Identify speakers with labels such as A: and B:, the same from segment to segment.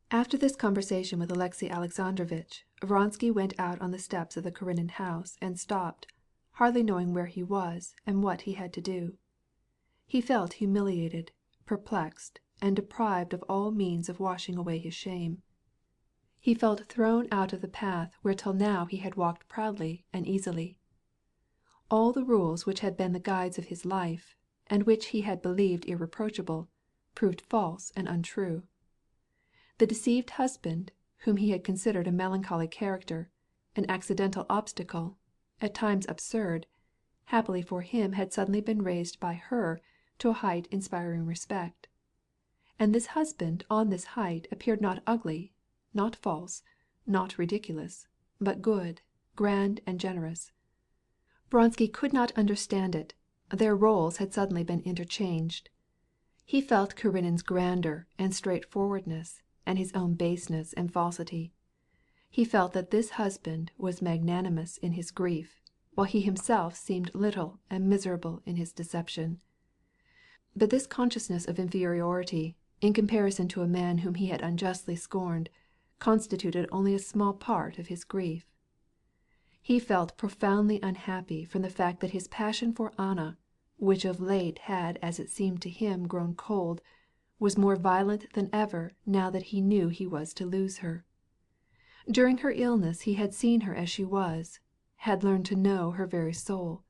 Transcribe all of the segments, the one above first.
A: After this conversation with Alexey Alexandrovitch, Vronsky went out on the steps of the Karenin house and stopped, hardly knowing where he was and what he had to do. He felt humiliated, perplexed, and deprived of all means of washing away his shame. He felt thrown out of the path where till now he had walked proudly and easily. All the rules which had been the guides of his life, and which he had believed irreproachable, proved false and untrue. The deceived husband, whom he had considered a melancholy character, an accidental obstacle, at times absurd, happily for him had suddenly been raised by her to a height inspiring respect. And this husband on this height appeared not ugly, not false, not ridiculous, but good, grand, and generous. Vronsky could not understand it. Their roles had suddenly been interchanged. He felt Karenin's grandeur and straightforwardness, and his own baseness and falsity. He felt that this husband was magnanimous in his grief, while he himself seemed little and miserable in his deception. But this consciousness of inferiority, in comparison to a man whom he had unjustly scorned, constituted only a small part of his grief. He felt profoundly unhappy from the fact that his passion for Anna, which of late had as it seemed to him grown cold, was more violent than ever now that he knew he was to lose her. During her illness he had seen her as she was, had learned to know her very soul,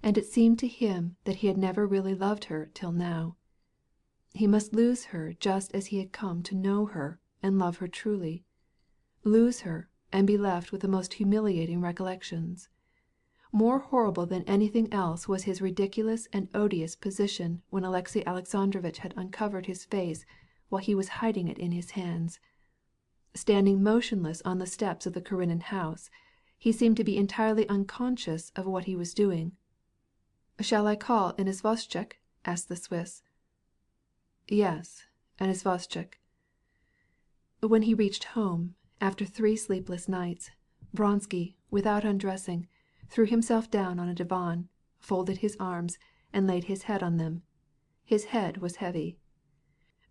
A: and it seemed to him that he had never really loved her till now. He must lose her just as he had come to know her and love her truly. Lose her and be left with the most humiliating recollections. More horrible than anything else was his ridiculous and odious position when Alexey Alexandrovitch had uncovered his face while he was hiding it in his hands. Standing motionless on the steps of the Karenin house, he seemed to be entirely unconscious of what he was doing. "Shall I call an isvostchik?" asked the Swiss. "Yes, an isvostchik." When he reached home, after 3 sleepless nights, Vronsky, without undressing, threw himself down on a divan, folded his arms, and laid his head on them. His head was heavy.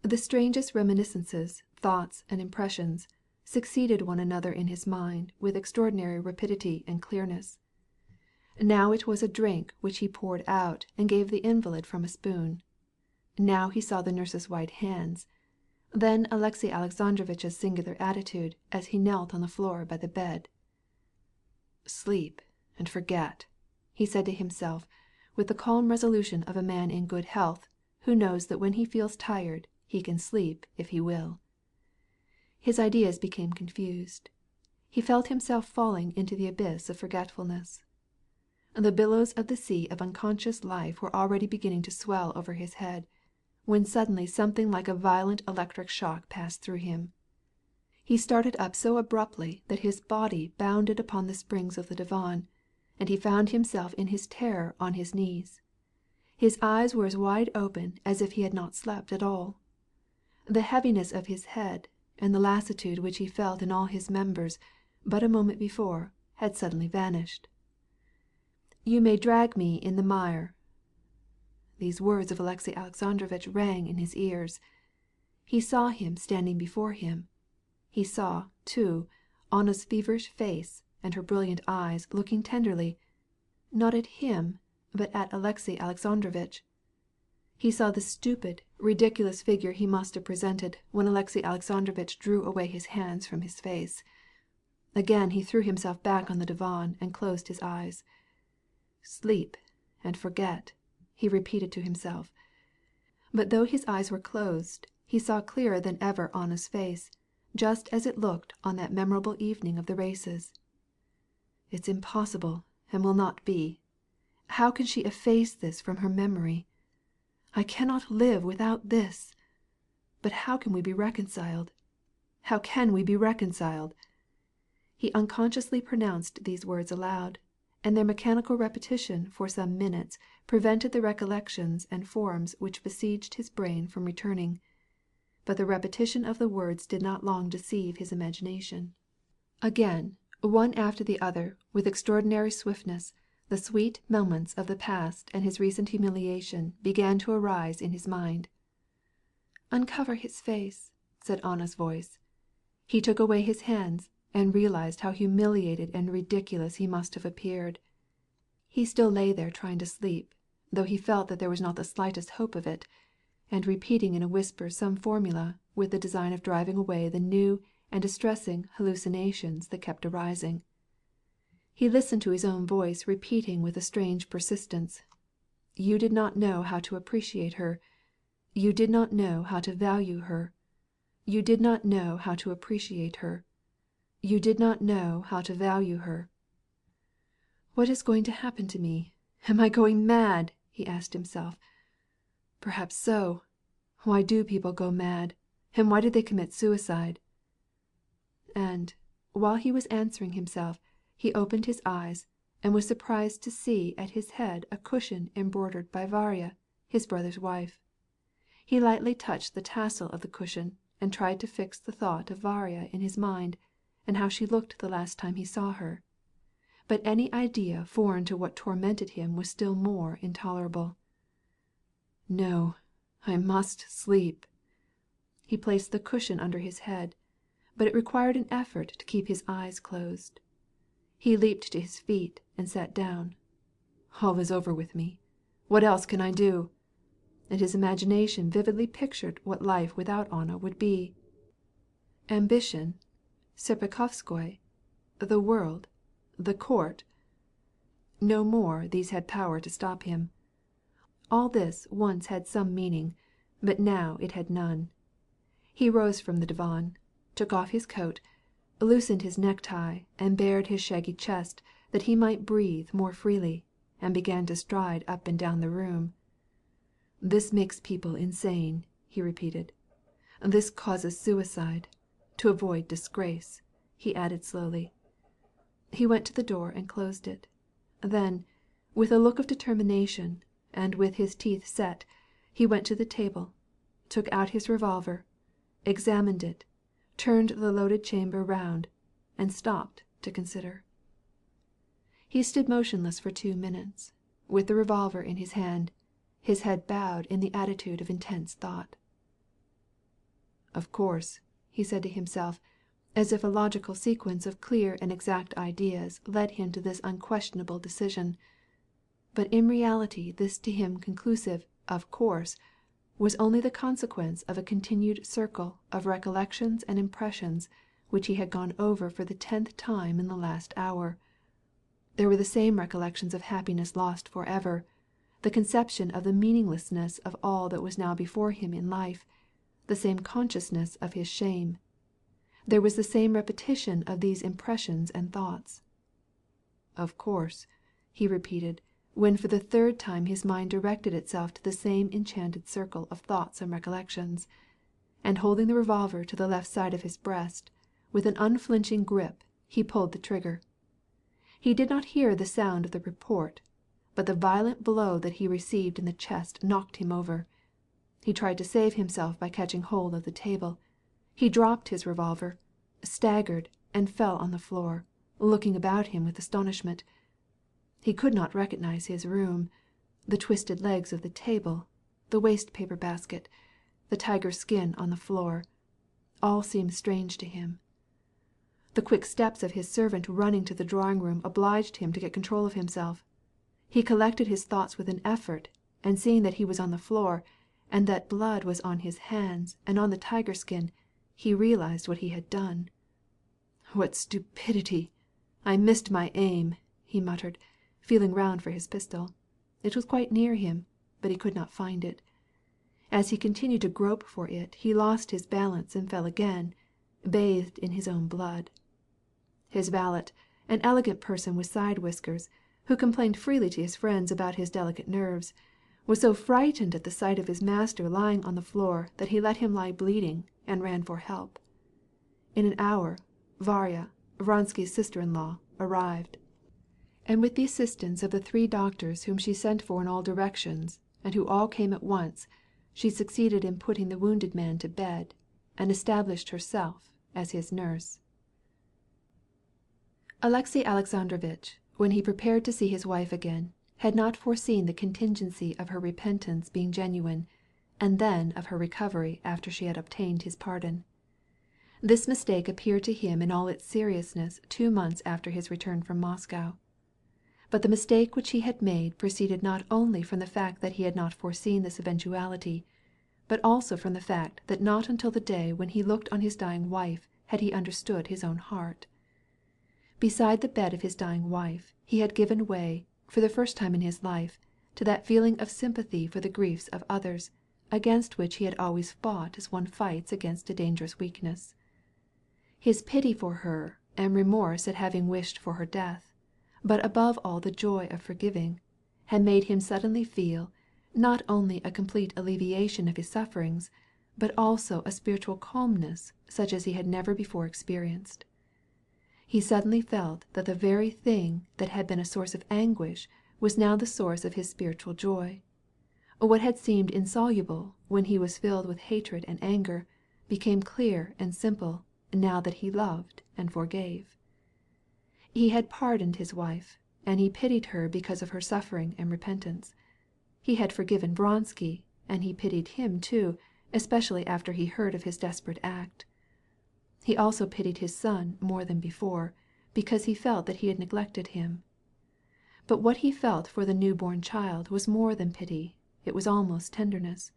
A: The strangest reminiscences, thoughts, and impressions succeeded one another in his mind with extraordinary rapidity and clearness. Now it was a drink which he poured out and gave the invalid from a spoon. Now he saw the nurse's white hands. Then Alexey Alexandrovitch's singular attitude as he knelt on the floor by the bed. "Sleep and forget," he said to himself with the calm resolution of a man in good health who knows that when he feels tired he can sleep if he will. His ideas became confused. He felt himself falling into the abyss of forgetfulness. The billows of the sea of unconscious life were already beginning to swell over his head, when suddenly something like a violent electric shock passed through him. He started up so abruptly that his body bounded upon the springs of the divan, and he found himself in his terror on his knees. His eyes were as wide open as if he had not slept at all. The heaviness of his head, and the lassitude which he felt in all his members but a moment before, had suddenly vanished. "You may drag me in the mire." These words of Alexey Alexandrovitch rang in his ears. He saw him standing before him. He saw, too, Anna's feverish face and her brilliant eyes looking tenderly, not at him, but at Alexey Alexandrovitch. He saw the stupid, ridiculous figure he must have presented when Alexey Alexandrovitch drew away his hands from his face. Again he threw himself back on the divan and closed his eyes. "Sleep and forget," he repeated to himself. But though his eyes were closed, he saw clearer than ever Anna's face, just as it looked on that memorable evening of the races. "It's impossible, and will not be. How can she efface this from her memory? I cannot live without this. But how can we be reconciled? How can we be reconciled?" He unconsciously pronounced these words aloud, and their mechanical repetition for some minutes prevented the recollections and forms which besieged his brain from returning. But the repetition of the words did not long deceive his imagination. Again, one after the other, with extraordinary swiftness, the sweet moments of the past and his recent humiliation began to arise in his mind. "Uncover his face," said Anna's voice. He took away his hands, and realized how humiliated and ridiculous he must have appeared. He still lay there trying to sleep, though he felt that there was not the slightest hope of it, and repeating in a whisper some formula with the design of driving away the new and distressing hallucinations that kept arising. He listened to his own voice repeating with a strange persistence, "You did not know how to appreciate her. You did not know how to value her. You did not know how to appreciate her. You did not know how to value her." "What is going to happen to me? Am I going mad?" he asked himself. Perhaps so. Why do people go mad? And why did they commit suicide? And, while he was answering himself, he opened his eyes, and was surprised to see at his head a cushion embroidered by Varya, his brother's wife. He lightly touched the tassel of the cushion, and tried to fix the thought of Varya in his mind, and how she looked the last time he saw her. But any idea foreign to what tormented him was still more intolerable. No, I must sleep. He placed the cushion under his head, but it required an effort to keep his eyes closed. He leaped to his feet and sat down. All is over with me. What else can I do? And his imagination vividly pictured what life without Anna would be. Ambition, Serpukhowskoy, the world, the court. No more these had power to stop him. All this once had some meaning, but now it had none. He rose from the divan, took off his coat, loosened his necktie, and bared his shaggy chest that he might breathe more freely, and began to stride up and down the room. "This makes people insane," he repeated. "This causes suicide. To avoid disgrace," he added slowly. He went to the door and closed it. Then, with a look of determination, and with his teeth set, he went to the table, took out his revolver, examined it, turned the loaded chamber round, and stopped to consider. He stood motionless for 2 minutes, with the revolver in his hand, his head bowed in the attitude of intense thought. "Of course," he said to himself, as if a logical sequence of clear and exact ideas led him to this unquestionable decision. But in reality this to him conclusive "of course" was only the consequence of a continued circle of recollections and impressions which he had gone over for the 10th time in the last hour. There were the same recollections of happiness lost forever, the conception of the meaninglessness of all that was now before him in life, the same consciousness of his shame. There was the same repetition of these impressions and thoughts. "Of course," he repeated, when for the 3rd time his mind directed itself to the same enchanted circle of thoughts and recollections, and holding the revolver to the left side of his breast, with an unflinching grip he pulled the trigger. He did not hear the sound of the report, but the violent blow that he received in the chest knocked him over. He tried to save himself by catching hold of the table. He dropped his revolver, staggered, and fell on the floor, looking about him with astonishment. He could not recognize his room, the twisted legs of the table, the waste paper basket, the tiger skin on the floor. All seemed strange to him. The quick steps of his servant running to the drawing room obliged him to get control of himself. He collected his thoughts with an effort, and seeing that he was on the floor, and that blood was on his hands and on the tiger skin, he realized what he had done. "What stupidity! I missed my aim," he muttered, feeling round for his pistol. It was quite near him, but he could not find it. As he continued to grope for it, he lost his balance and fell again, bathed in his own blood. His valet, an elegant person with side whiskers, who complained freely to his friends about his delicate nerves, was so frightened at the sight of his master lying on the floor that he let him lie bleeding and ran for help. In an hour, Varya, Vronsky's sister-in-law, arrived, and with the assistance of the 3 doctors whom she sent for in all directions, and who all came at once, she succeeded in putting the wounded man to bed, and established herself as his nurse. Alexey Alexandrovitch, when he prepared to see his wife again, had not foreseen the contingency of her repentance being genuine, and then of her recovery after she had obtained his pardon. This mistake appeared to him in all its seriousness 2 months after his return from Moscow. But the mistake which he had made proceeded not only from the fact that he had not foreseen this eventuality, but also from the fact that not until the day when he looked on his dying wife had he understood his own heart. Beside the bed of his dying wife he had given way, for the first time in his life, to that feeling of sympathy for the griefs of others, against which he had always fought as one fights against a dangerous weakness. His pity for her, and remorse at having wished for her death, but above all the joy of forgiving, had made him suddenly feel, not only a complete alleviation of his sufferings, but also a spiritual calmness such as he had never before experienced. He suddenly felt that the very thing that had been a source of anguish was now the source of his spiritual joy. What had seemed insoluble when he was filled with hatred and anger became clear and simple now that he loved and forgave. He had pardoned his wife, and he pitied her because of her suffering and repentance. He had forgiven Vronsky, and he pitied him too, especially after he heard of his desperate act. He also pitied his son more than before, because he felt that he had neglected him. But what he felt for the new-born child was more than pity, it was almost tenderness.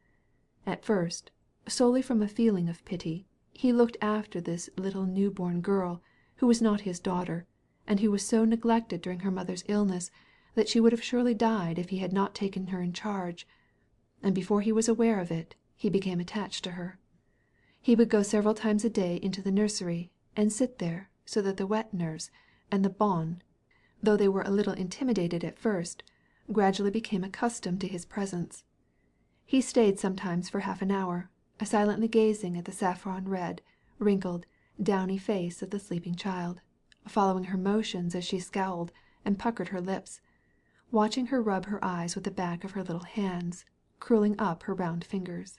A: At first, solely from a feeling of pity, he looked after this little new-born girl, who was not his daughter, and who was so neglected during her mother's illness that she would have surely died if he had not taken her in charge, and before he was aware of it, he became attached to her. He would go several times a day into the nursery, and sit there so that the wet nurse and the bonne, though they were a little intimidated at first, gradually became accustomed to his presence. He stayed sometimes for half an hour, silently gazing at the saffron-red, wrinkled, downy face of the sleeping child, following her motions as she scowled and puckered her lips, watching her rub her eyes with the back of her little hands, curling up her round fingers.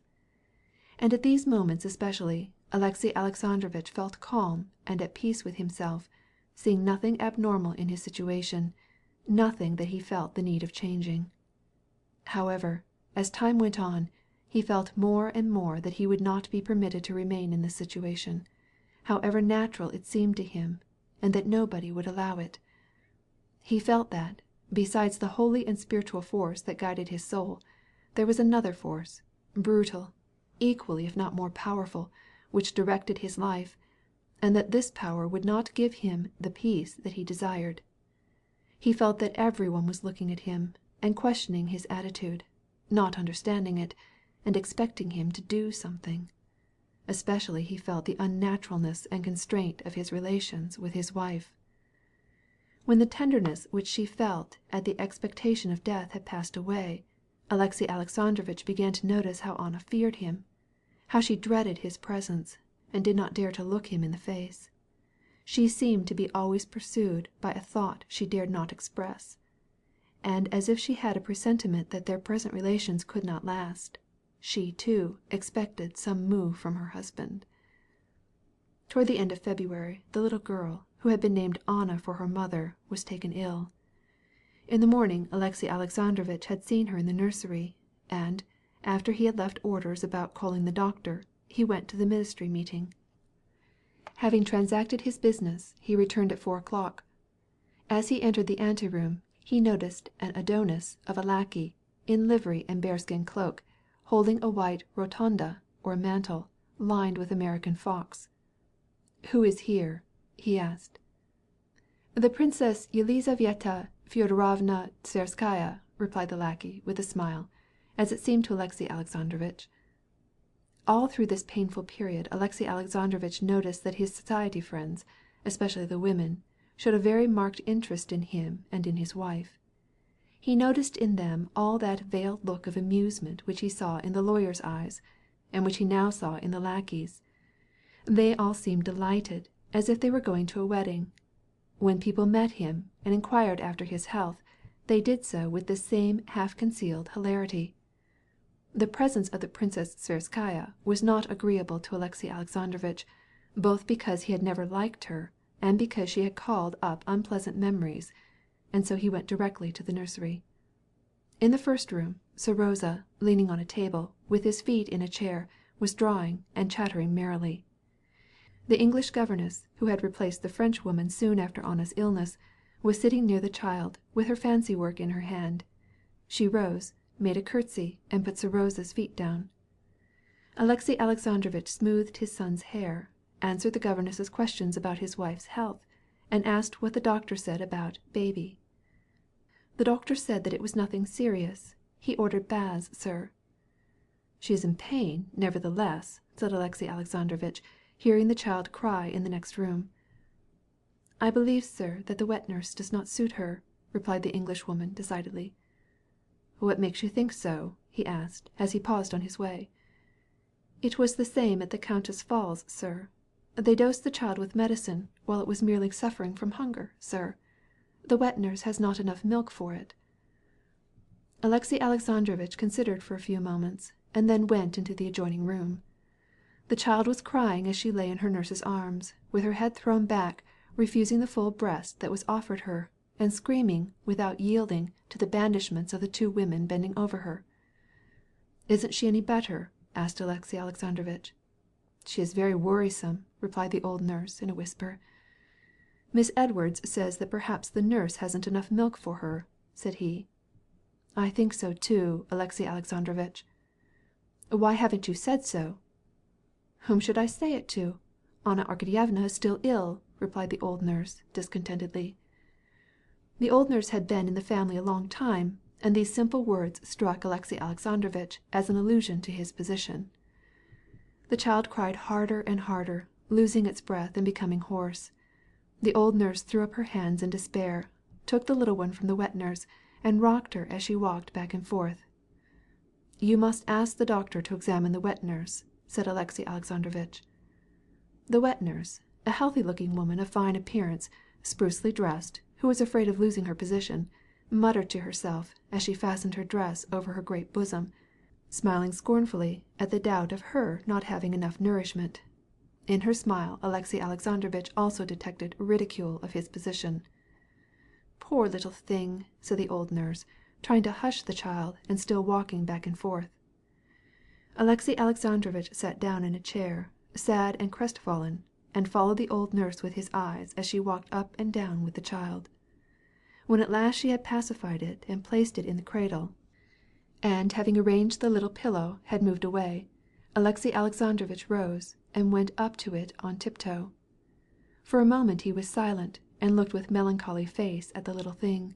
A: And at these moments especially, Alexey Alexandrovitch felt calm and at peace with himself, seeing nothing abnormal in his situation, nothing that he felt the need of changing. However, as time went on, he felt more and more that he would not be permitted to remain in this situation, however natural it seemed to him, and that nobody would allow it. He felt that, besides the holy and spiritual force that guided his soul, there was another force, brutal, equally if not more powerful, which directed his life, and that this power would not give him the peace that he desired. He felt that everyone was looking at him and questioning his attitude, not understanding it, and expecting him to do something. Especially he felt the unnaturalness and constraint of his relations with his wife. When the tenderness which she felt at the expectation of death had passed away, Alexey Alexandrovitch began to notice how Anna feared him, how she dreaded his presence, and did not dare to look him in the face. She seemed to be always pursued by a thought she dared not express, and as if she had a presentiment that their present relations could not last, she, too, expected some move from her husband. Toward the end of February, the little girl, who had been named Anna for her mother, was taken ill. In the morning Alexey Alexandrovitch had seen her in the nursery, and, after he had left orders about calling the doctor, he went to the ministry meeting. Having transacted his business, he returned at 4 o'clock. As he entered the anteroom, he noticed an Adonis of a lackey, in livery and bearskin cloak, holding a white rotonda, or mantle, lined with American fox. "Who is here?" he asked. "The Princess Yelizaveta Fyodorovna Tverskaya," replied the lackey, with a smile, as it seemed to Alexey Alexandrovitch. All through this painful period Alexey Alexandrovitch noticed that his society friends, especially the women, showed a very marked interest in him and in his wife. He noticed in them all that veiled look of amusement which he saw in the lawyer's eyes, and which he now saw in the lackey's. They all seemed delighted, as if they were going to a wedding. When people met him and inquired after his health, they did so with the same half-concealed hilarity. The presence of the Princess Tverskaya was not agreeable to Alexey Alexandrovitch, both because he had never liked her and because she had called up unpleasant memories, and so he went directly to the nursery. In the first room, Seroza, leaning on a table, with his feet in a chair, was drawing and chattering merrily. The English governess, who had replaced the French woman soon after Anna's illness, was sitting near the child, with her fancy work in her hand. She rose, made a curtsy, and put Serosa's feet down. Alexey Alexandrovitch smoothed his son's hair, answered the governess's questions about his wife's health, and asked what the doctor said about baby. The doctor said that it was nothing serious. He ordered baths, sir. She is in pain, nevertheless, said Alexey Alexandrovitch, hearing the child cry in the next room. I believe, sir, that the wet nurse does not suit her, replied the Englishwoman decidedly. What makes you think so? He asked, as he paused on his way. It was the same at the Countess Falls, sir. They dosed the child with medicine while it was merely suffering from hunger, sir. The wet nurse has not enough milk for it. Alexey Alexandrovitch considered for a few moments, and then went into the adjoining room. The child was crying as she lay in her nurse's arms, with her head thrown back, refusing the full breast that was offered her, and screaming without yielding to the blandishments of the two women bending over her. Isn't she any better? Asked Alexey Alexandrovitch. She is very worrisome, replied the old nurse in a whisper. Miss Edwards says that perhaps the nurse hasn't enough milk for her, said he. I think so too, Alexey Alexandrovitch. Why haven't you said so? Whom should I say it to? Anna Arkadyevna is still ill, replied the old nurse discontentedly. The old nurse had been in the family a long time, and these simple words struck Alexey Alexandrovitch as an allusion to his position. The child cried harder and harder, losing its breath and becoming hoarse. The old nurse threw up her hands in despair, took the little one from the wet nurse, and rocked her as she walked back and forth. You must ask the doctor to examine the wet nurse, said Alexey Alexandrovitch. The wet nurse, a healthy-looking woman of fine appearance, sprucely dressed, who was afraid of losing her position, muttered to herself as she fastened her dress over her great bosom, smiling scornfully at the doubt of her not having enough nourishment. In her smile Alexey Alexandrovitch also detected ridicule of his position. Poor little thing, said the old nurse, trying to hush the child and still walking back and forth. Alexey Alexandrovitch sat down in a chair, sad and crestfallen, and followed the old nurse with his eyes as she walked up and down with the child. When at last she had pacified it and placed it in the cradle, and having arranged the little pillow had moved away, Alexey Alexandrovitch rose and went up to it on tiptoe. For a moment he was silent and looked with melancholy face at the little thing,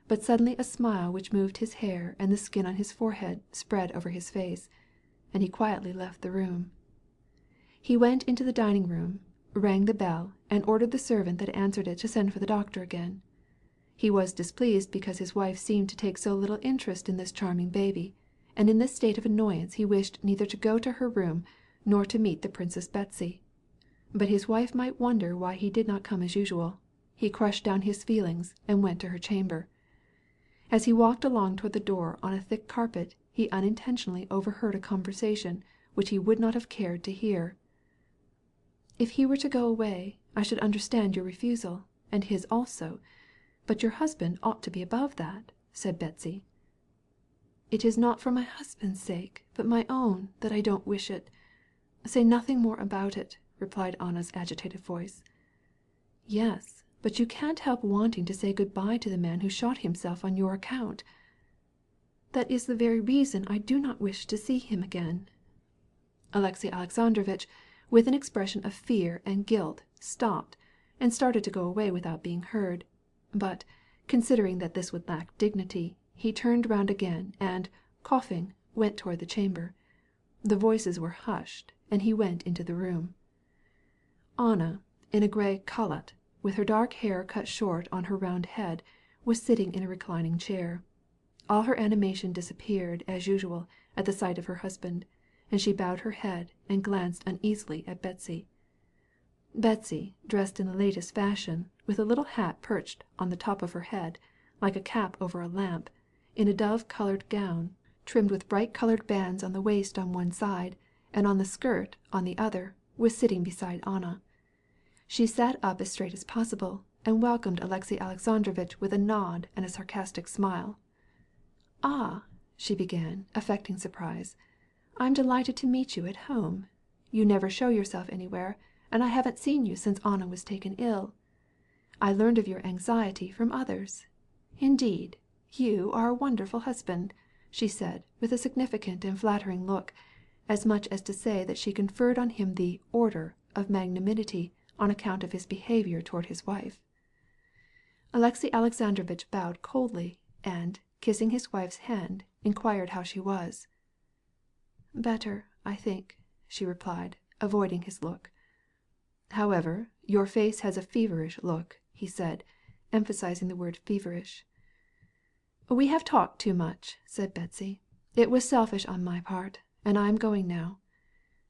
A: but suddenly a smile which moved his hair and the skin on his forehead spread over his face, and he quietly left the room. He went into the dining room, rang the bell, and ordered the servant that answered it to send for the doctor again. He was displeased because his wife seemed to take so little interest in this charming baby, and in this state of annoyance he wished neither to go to her room nor to meet the Princess Betsy. But his wife might wonder why he did not come as usual. He crushed down his feelings and went to her chamber. As he walked along toward the door on a thick carpet, he unintentionally overheard a conversation which he would not have cared to hear. If he were to go away, I should understand your refusal, and his also. But your husband ought to be above that, said Betsy. It is not for my husband's sake, but my own, that I don't wish it. Say nothing more about it, replied Anna's agitated voice. Yes, but you can't help wanting to say good-bye to the man who shot himself on your account. That is the very reason I do not wish to see him again. Alexey Alexandrovitch, with an expression of fear and guilt, stopped, and started to go away without being heard. But, considering that this would lack dignity, he turned round again and, coughing, went toward the chamber. The voices were hushed, and he went into the room. Anna, in a grey calotte, with her dark hair cut short on her round head, was sitting in a reclining chair. All her animation disappeared, as usual, at the sight of her husband, and she bowed her head and glanced uneasily at Betsy. Betsy, dressed in the latest fashion, with a little hat perched on the top of her head, like a cap over a lamp, in a dove-coloured gown, trimmed with bright-coloured bands on the waist on one side, and on the skirt on the other, was sitting beside Anna. She sat up as straight as possible, and welcomed Alexey Alexandrovitch with a nod and a sarcastic smile. "Ah," she began, affecting surprise, "I'm delighted to meet you at home. You never show yourself anywhere, and I haven't seen you since Anna was taken ill. I learned of your anxiety from others. Indeed, you are a wonderful husband," she said, with a significant and flattering look, as much as to say that she conferred on him the "order" of magnanimity on account of his behavior toward his wife. Alexey Alexandrovitch bowed coldly, and, kissing his wife's hand, inquired how she was. "Better, I think," she replied, avoiding his look. "However, your face has a feverish look," he said, emphasizing the word feverish. "We have talked too much," said Betsy. "It was selfish on my part, and I am going now."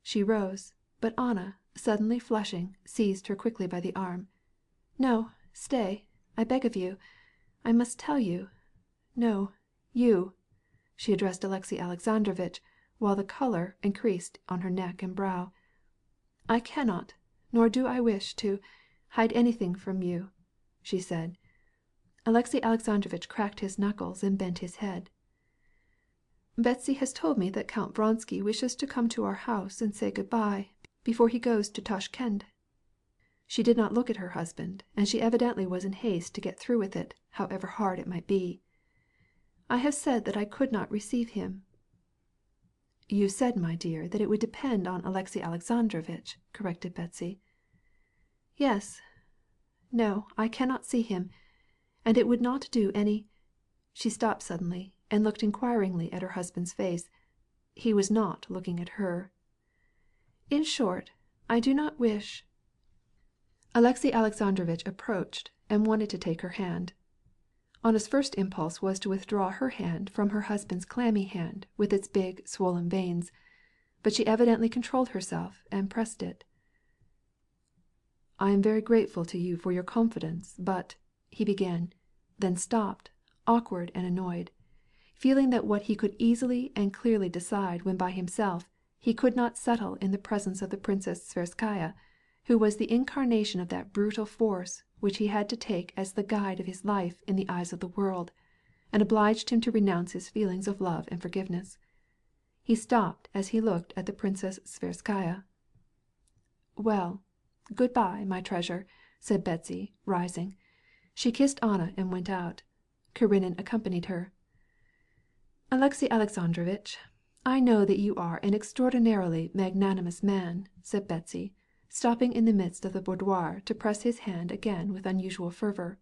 A: She rose, but Anna, suddenly flushing, seized her quickly by the arm. "No, stay, I beg of you. I must tell you. No, you." She addressed Alexey Alexandrovitch, while the color increased on her neck and brow. "I cannot, nor do I wish to, hide anything from you," she said. Alexey Alexandrovitch cracked his knuckles and bent his head. "Betsy has told me that Count Vronsky wishes to come to our house and say good-bye before he goes to Tashkend." She did not look at her husband, and she evidently was in haste to get through with it, however hard it might be. "I have said that I could not receive him." "You said, my dear, that it would depend on Alexey Alexandrovitch," corrected Betsy. "Yes. No, I cannot see him, and it would not do any—" She stopped suddenly and looked inquiringly at her husband's face. He was not looking at her. "In short, I do not wish—" Alexey Alexandrovitch approached and wanted to take her hand. Anna's first impulse was to withdraw her hand from her husband's clammy hand with its big swollen veins, but she evidently controlled herself and pressed it. "I am very grateful to you for your confidence, but—" he began, then stopped, awkward and annoyed, feeling that what he could easily and clearly decide when by himself he could not settle in the presence of the Princess Tverskaya, who was the incarnation of that brutal force which he had to take as the guide of his life in the eyes of the world, and obliged him to renounce his feelings of love and forgiveness. He stopped as he looked at the Princess Tverskaya. "Well, good-bye, my treasure," said Betsy, rising. She kissed Anna and went out. Karenin accompanied her. "Alexey Alexandrovitch, I know that you are an extraordinarily magnanimous man," said Betsy, stopping in the midst of the boudoir to press his hand again with unusual fervor.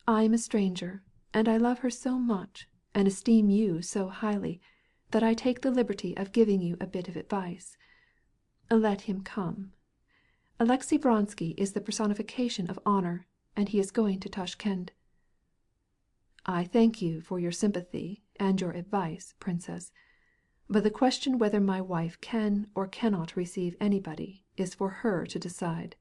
A: "I am a stranger, and I love her so much, and esteem you so highly, that I take the liberty of giving you a bit of advice. Let him come. Alexey Vronsky is the personification of honor, and he is going to Tashkend." "I thank you for your sympathy and your advice, Princess, but the question whether my wife can or cannot receive anybody is for her to decide."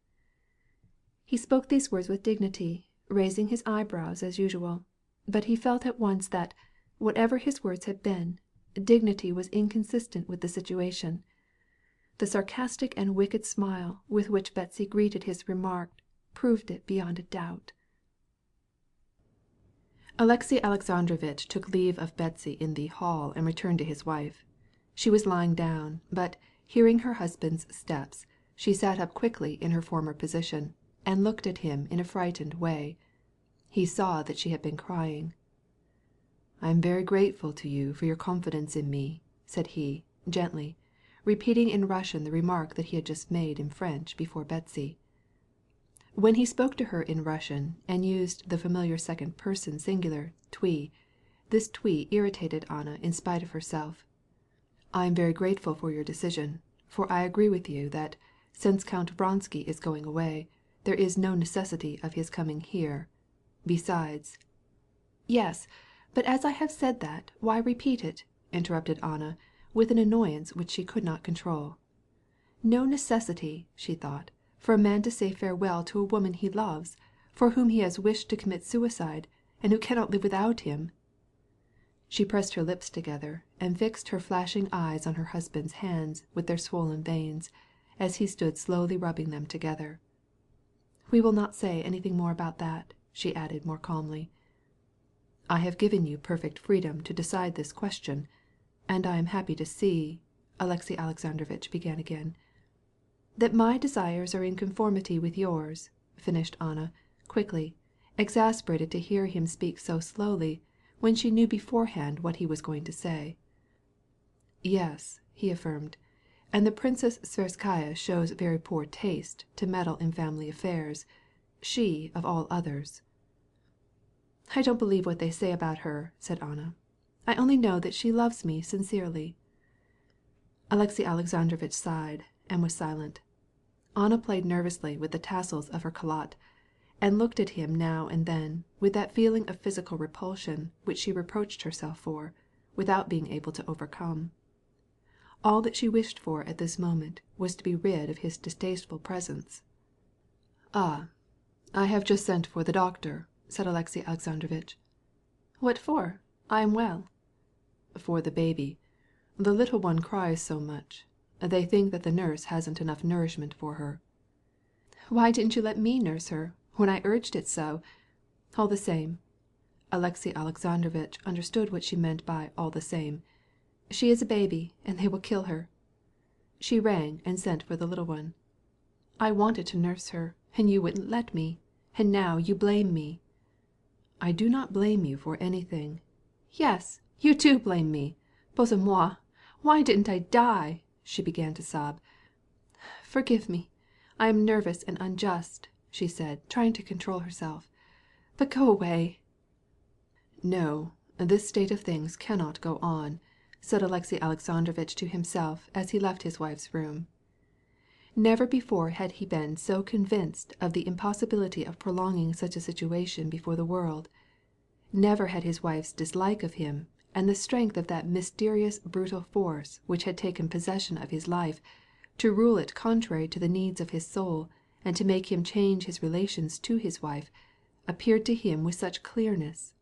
A: He spoke these words with dignity, raising his eyebrows as usual, but he felt at once that, whatever his words had been, dignity was inconsistent with the situation. The sarcastic and wicked smile with which Betsy greeted his remark proved it beyond a doubt. Alexey Alexandrovitch took leave of Betsy in the hall and returned to his wife. She was lying down, but, hearing her husband's steps, she sat up quickly in her former position, and looked at him in a frightened way. He saw that she had been crying. "I am very grateful to you for your confidence in me," said he, gently, repeating in Russian the remark that he had just made in French before Betsy. When he spoke to her in Russian and used the familiar second person singular, "tui," this "tui" irritated Anna in spite of herself. "I am very grateful for your decision, for I agree with you that, since Count Vronsky is going away, there is no necessity of his coming here. Besides—" "Yes, but as I have said that, why repeat it?" interrupted Anna, with an annoyance which she could not control. "No necessity," she thought, "for a man to say farewell to a woman he loves, for whom he has wished to commit suicide, and who cannot live without him." She pressed her lips together and fixed her flashing eyes on her husband's hands with their swollen veins, as he stood slowly rubbing them together. "We will not say anything more about that," she added more calmly. "I have given you perfect freedom to decide this question, and I am happy to see—" Alexey Alexandrovitch began again. That my desires are in conformity with yours," finished Anna, quickly, exasperated to hear him speak so slowly, when she knew beforehand what he was going to say. "Yes," he affirmed, "and the Princess Tverskaya shows very poor taste to meddle in family affairs. She of all others." "I don't believe what they say about her," said Anna. "I only know that she loves me sincerely." Alexey Alexandrovitch sighed, and was silent. Anna played nervously with the tassels of her calotte, and looked at him now and then with that feeling of physical repulsion which she reproached herself for, without being able to overcome. All that she wished for at this moment was to be rid of his distasteful presence. "Ah, I have just sent for the doctor," said Alexey Alexandrovitch. "What for? I am well." "For the baby. The little one cries so much. They think that the nurse hasn't enough nourishment for her." "Why didn't you let me nurse her, when I urged it so? All the same," Alexey Alexandrovitch understood what she meant by "all the same." "She is a baby, and they will kill her." She rang and sent for the little one. "I wanted to nurse her, and you wouldn't let me. And now you blame me." "I do not blame you for anything." "Yes, you do blame me. Bozhe moi! Why didn't I die?" she began to sob. "Forgive me. I am nervous and unjust," she said, trying to control herself. "But go away." "No, this state of things cannot go on," said Alexey Alexandrovitch to himself as he left his wife's room. Never before had he been so convinced of the impossibility of prolonging such a situation before the world. Never had his wife's dislike of him, and the strength of that mysterious brutal force which had taken possession of his life, to rule it contrary to the needs of his soul, and to make him change his relations to his wife, appeared to him with such clearness.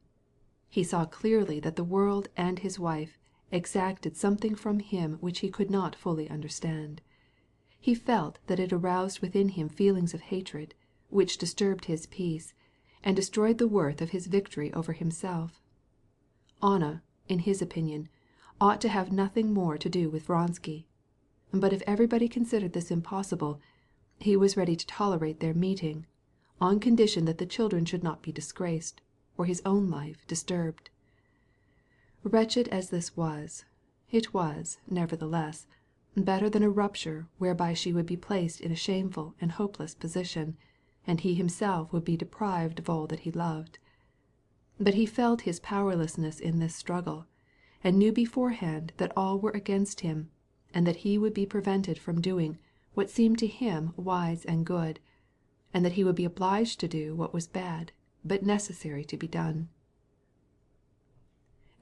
A: He saw clearly that the world and his wife exacted something from him which he could not fully understand. He felt that it aroused within him feelings of hatred, which disturbed his peace, and destroyed the worth of his victory over himself. Anna, in his opinion, ought to have nothing more to do with Vronsky. But if everybody considered this impossible, he was ready to tolerate their meeting, on condition that the children should not be disgraced, or his own life disturbed. Wretched as this was, it was, nevertheless, better than a rupture whereby she would be placed in a shameful and hopeless position, and he himself would be deprived of all that he loved. But he felt his powerlessness in this struggle, and knew beforehand that all were against him, and that he would be prevented from doing what seemed to him wise and good, and that he would be obliged to do what was bad, but necessary to be done.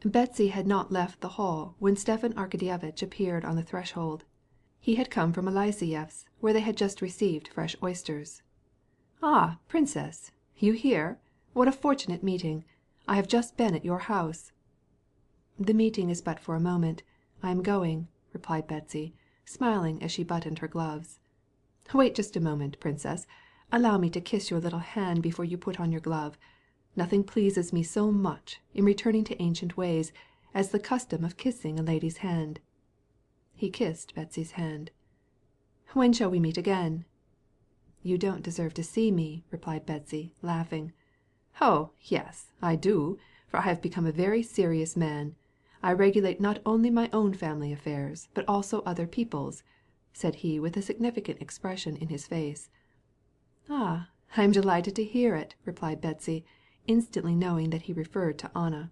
A: Betsy had not left the hall when Stepan Arkadyevitch appeared on the threshold. He had come from Eliasev's, where they had just received fresh oysters. "Ah, princess, you here? What a fortunate meeting! I have just been at your house." "The meeting is but for a moment. I am going," replied Betsy, smiling as she buttoned her gloves. "Wait just a moment, princess. Allow me to kiss your little hand before you put on your glove. Nothing pleases me so much, in returning to ancient ways, as the custom of kissing a lady's hand." He kissed Betsy's hand. "When shall we meet again?" "You don't deserve to see me," replied Betsy, laughing. "Oh, yes, I do, for I have become a very serious man. I regulate not only my own family affairs, but also other people's," said he with a significant expression in his face. "Ah, I am delighted to hear it," replied Betsy, instantly knowing that he referred to Anna.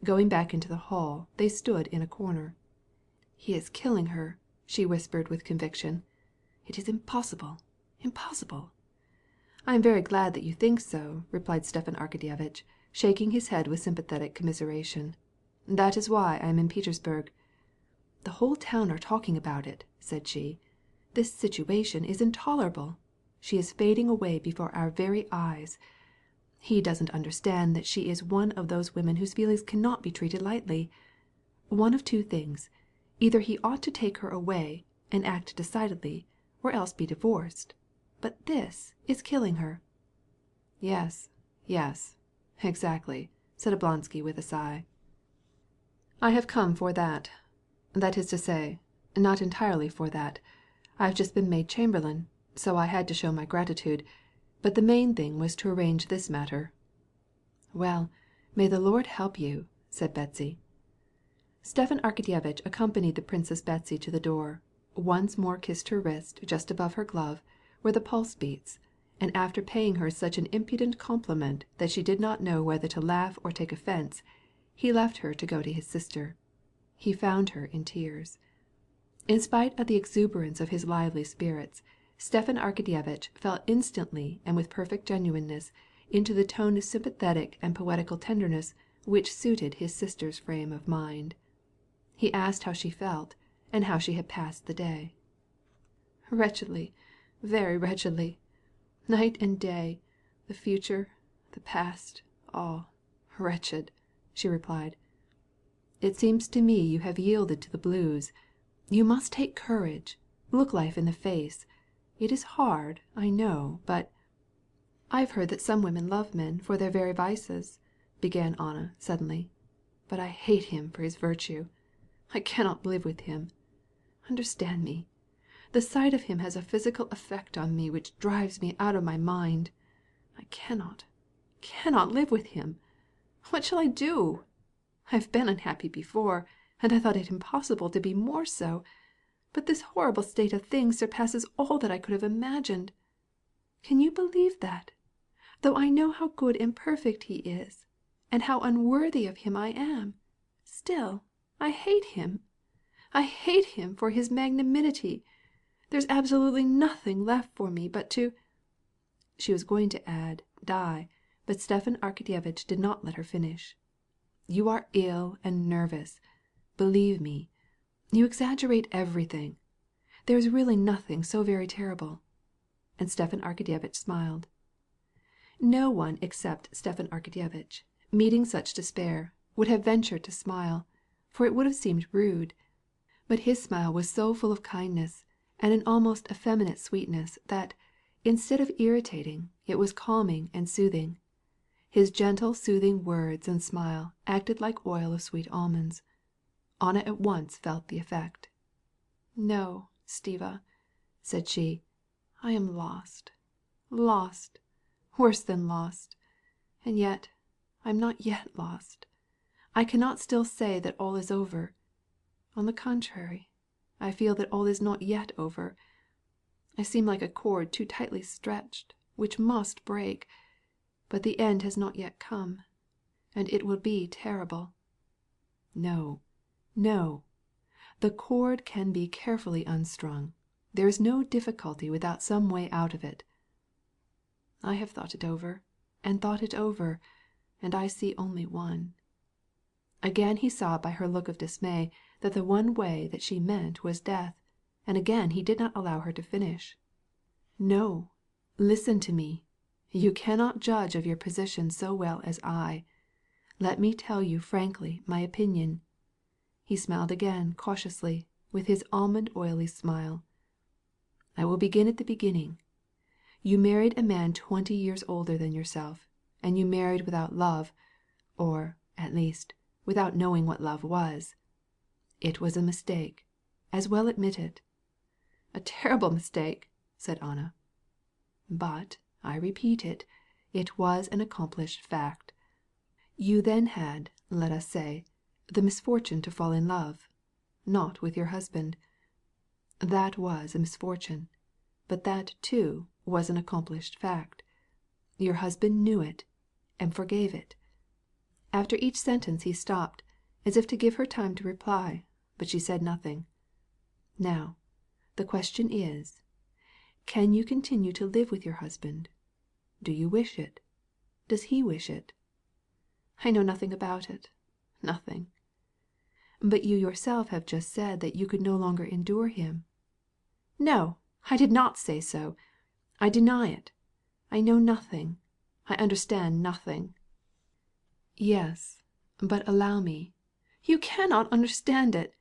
A: Going back into the hall, they stood in a corner. "He is killing her," she whispered with conviction. "It is impossible, impossible." "I am very glad that you think so," replied Stepan Arkadyevitch, shaking his head with sympathetic commiseration. "That is why I am in Petersburg." "The whole town are talking about it," said she. "This situation is intolerable. She is fading away before our very eyes. He doesn't understand that she is one of those women whose feelings cannot be treated lightly. One of two things. Either he ought to take her away, and act decidedly, or else be divorced. But this is killing her." "Yes, yes, exactly," said Oblonsky with a sigh. "I have come for that. That is to say, not entirely for that. I've just been made chamberlain, so I had to show my gratitude, but the main thing was to arrange this matter." "Well, may the Lord help you," said Betsy. Stepan Arkadyevitch accompanied the Princess Betsy to the door, once more kissed her wrist just above her glove, where the pulse beats, and after paying her such an impudent compliment that she did not know whether to laugh or take offense, he left her to go to his sister. He found her in tears. In spite of the exuberance of his lively spirits, Stepan Arkadyevitch fell instantly and with perfect genuineness into the tone of sympathetic and poetical tenderness which suited his sister's frame of mind. He asked how she felt, and how she had passed the day. "Wretchedly, very wretchedly. Night and day, the future, the past, all wretched," she replied. "It seems to me you have yielded to the blues. You must take courage, look life in the face. It is hard, I know, but—" "I've heard that some women love men for their very vices," began Anna suddenly. "But I hate him for his virtue. I cannot live with him. Understand me. The sight of him has a physical effect on me which drives me out of my mind. I cannot live with him. What shall I do? I've been unhappy before, and I thought it impossible to be more so, but this horrible state of things surpasses all that I could have imagined. Can you believe that, though I know how good and perfect he is, and how unworthy of him I am, still I hate him. I hate him for his magnanimity. There's absolutely nothing left for me but to—" She was going to add "die," but Stepan Arkadyevitch did not let her finish. "You are ill and nervous. Believe me, you exaggerate everything. There is really nothing so very terrible." And Stepan Arkadyevitch smiled. No one except Stepan Arkadyevitch, meeting such despair, would have ventured to smile, for it would have seemed rude. But his smile was so full of kindness and an almost effeminate sweetness that, instead of irritating, it was calming and soothing. His gentle soothing words and smile acted like oil of sweet almonds. Anna at once felt the effect. "No, Stiva," said she, "I am lost, worse than lost. And yet I'm not yet lost. I cannot still say that all is over. On the contrary, I feel that all is not yet over. I seem like a cord too tightly stretched, which must break. But the end has not yet come, and it will be terrible. No. The cord can be carefully unstrung. There is no difficulty without some way out of it. I have thought it over, and I see only one." Again he saw by her look of dismay that the one way that she meant was death, and again he did not allow her to finish. "No, listen to me. You cannot judge of your position so well as I. Let me tell you frankly my opinion." He smiled again cautiously, with his almond oily smile. "I will begin at the beginning. You married a man 20 years older than yourself, and you married without love, or, at least, without knowing what love was. It was a mistake, as well admit it." "A terrible mistake," said Anna. "But, I repeat it was an accomplished fact. You then had, let us say, the misfortune to fall in love, not with your husband. That was a misfortune, but that, too, was an accomplished fact. Your husband knew it, and forgave it." After each sentence he stopped, as if to give her time to reply, but she said nothing. "Now, the question is, can you continue to live with your husband? Do you wish it? Does he wish it?" "I know nothing about it. Nothing." "But you yourself have just said that you could no longer endure him." "No, I did not say so. I deny it. I know nothing. I understand nothing." "Yes, but allow me—" "You cannot understand it.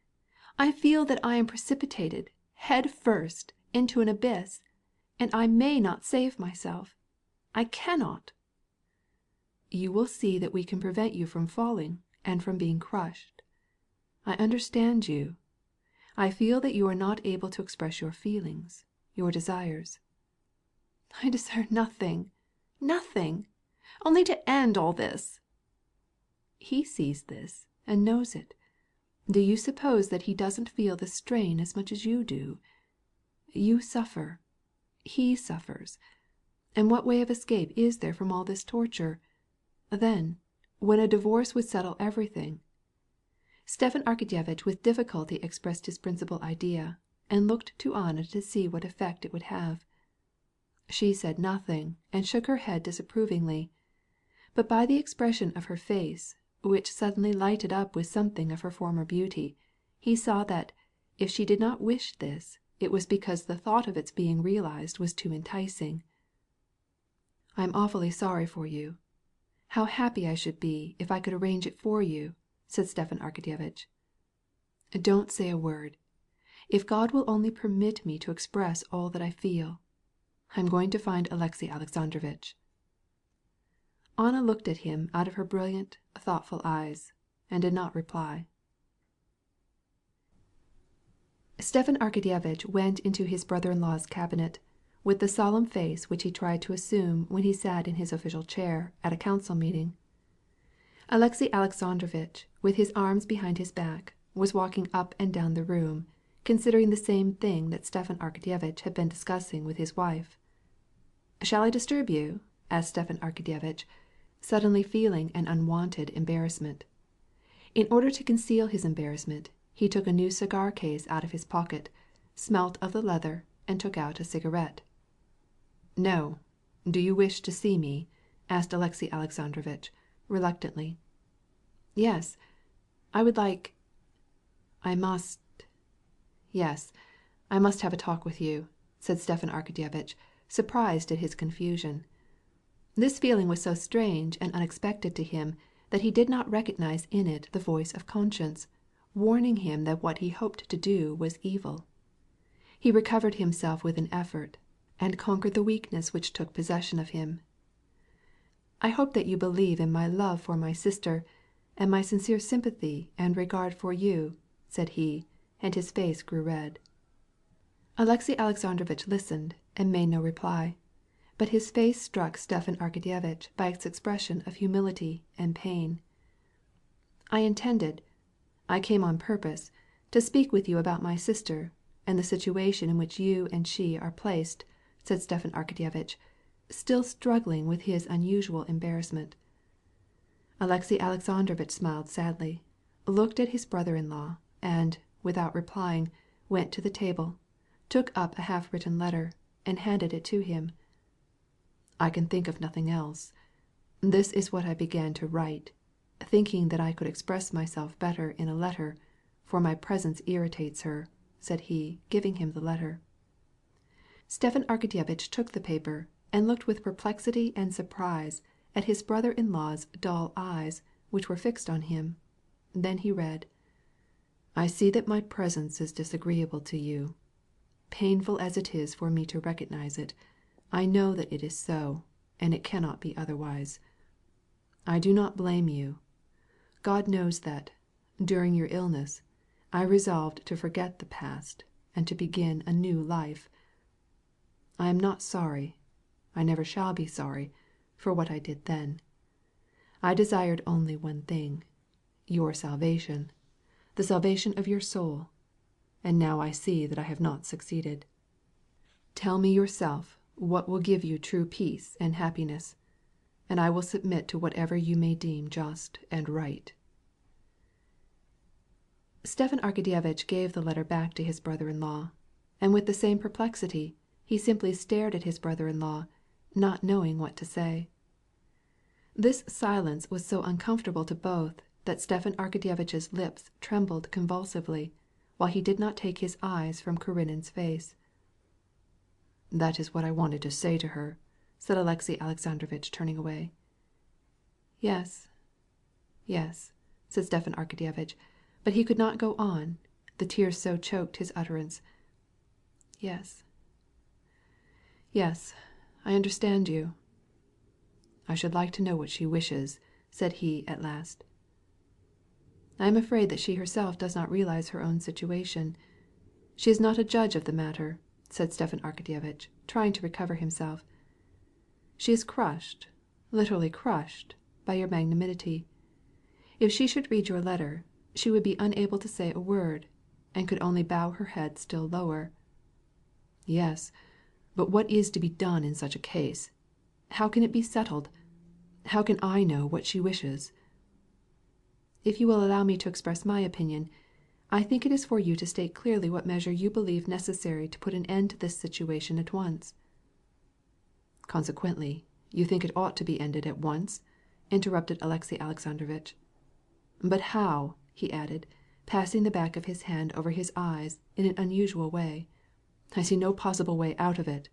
A: I feel that I am precipitated, head first, into an abyss, and I may not save myself. I cannot." "You will see that we can prevent you from falling and from being crushed. I understand you. I feel that you are not able to express your feelings, your desires." "I desire nothing, nothing, only to end all this." "He sees this, and knows it. Do you suppose that he doesn't feel the strain as much as you do? You suffer. He suffers. And what way of escape is there from all this torture? Then, when a divorce would settle everything—" Stepan Arkadyevitch with difficulty expressed his principal idea, and looked to Anna to see what effect it would have. She said nothing, and shook her head disapprovingly. But by the expression of her face, which suddenly lighted up with something of her former beauty, he saw that, if she did not wish this, it was because the thought of its being realized was too enticing. "I'm awfully sorry for you. How happy I should be if I could arrange it for you," said Stepan Arkadyevitch. "Don't say a word. If God will only permit me to express all that I feel. I'm going to find Alexey Alexandrovitch." Anna looked at him out of her brilliant, thoughtful eyes, and did not reply. Stepan Arkadyevitch went into his brother-in-law's cabinet, with the solemn face which he tried to assume when he sat in his official chair at a council meeting. Alexey Alexandrovitch, with his arms behind his back, was walking up and down the room, considering the same thing that Stepan Arkadyevitch had been discussing with his wife. "Shall I disturb you?" asked Stepan Arkadyevitch, suddenly feeling an unwonted embarrassment. In order to conceal his embarrassment, he took a new cigar case out of his pocket, smelt of the leather, and took out a cigarette. "No. Do you wish to see me?" asked Alexey Alexandrovitch, reluctantly. "Yes. I would like... I must... Yes, I must have a talk with you," said Stepan Arkadyevitch, surprised at his confusion. This feeling was so strange and unexpected to him that he did not recognize in it the voice of conscience, warning him that what he hoped to do was evil. He recovered himself with an effort, and conquered the weakness which took possession of him. "I hope that you believe in my love for my sister, and my sincere sympathy and regard for you," said he, and his face grew red. Alexey Alexandrovitch listened and made no reply, but his face struck Stepan Arkadyevitch by its expression of humility and pain. I came on purpose, to speak with you about my sister, and the situation in which you and she are placed," said Stepan Arkadyevitch, still struggling with his unusual embarrassment. Alexey Alexandrovitch smiled sadly, looked at his brother-in-law, and, without replying, went to the table, took up a half-written letter, and handed it to him. "I can think of nothing else. This is what I began to write, thinking that I could express myself better in a letter, for my presence irritates her," said he, giving him the letter. Stepan Arkadyevitch took the paper, and looked with perplexity and surprise at his brother-in-law's dull eyes, which were fixed on him. Then he read: "I see that my presence is disagreeable to you. Painful as it is for me to recognize it, I know that it is so, and it cannot be otherwise. I do not blame you. God knows that, during your illness, I resolved to forget the past and to begin a new life. I am not sorry, I never shall be sorry, for what I did then. I desired only one thing, your salvation, the salvation of your soul, and now I see that I have not succeeded. Tell me yourself what will give you true peace and happiness, and I will submit to whatever you may deem just and right." Stepan Arkadyevitch gave the letter back to his brother-in-law, and with the same perplexity he simply stared at his brother-in-law, not knowing what to say. This silence was so uncomfortable to both that Stepan Arkadyevitch's lips trembled convulsively, while he did not take his eyes from Karenin's face. "That is what I wanted to say to her," said Alexey Alexandrovitch, turning away. Yes, yes," said Stepan Arkadyevitch, but he could not go on, the tears so choked his utterance. "Yes, yes, I understand you." "I should like to know what she wishes," said he at last. "I am afraid that she herself does not realize her own situation. She is not a judge of the matter," said Stepan Arkadyevitch, trying to recover himself. "She is crushed, literally crushed, by your magnanimity. If she should read your letter, she would be unable to say a word, and could only bow her head still lower." "Yes, but what is to be done in such a case? How can it be settled? How can I know what she wishes?" "If you will allow me to express my opinion, I think it is for you to state clearly what measure you believe necessary to put an end to this situation at once." "Consequently, you think it ought to be ended at once?" interrupted Alexey Alexandrovitch. "But how?" he added, passing the back of his hand over his eyes in an unusual way. "I see no possible way out of it."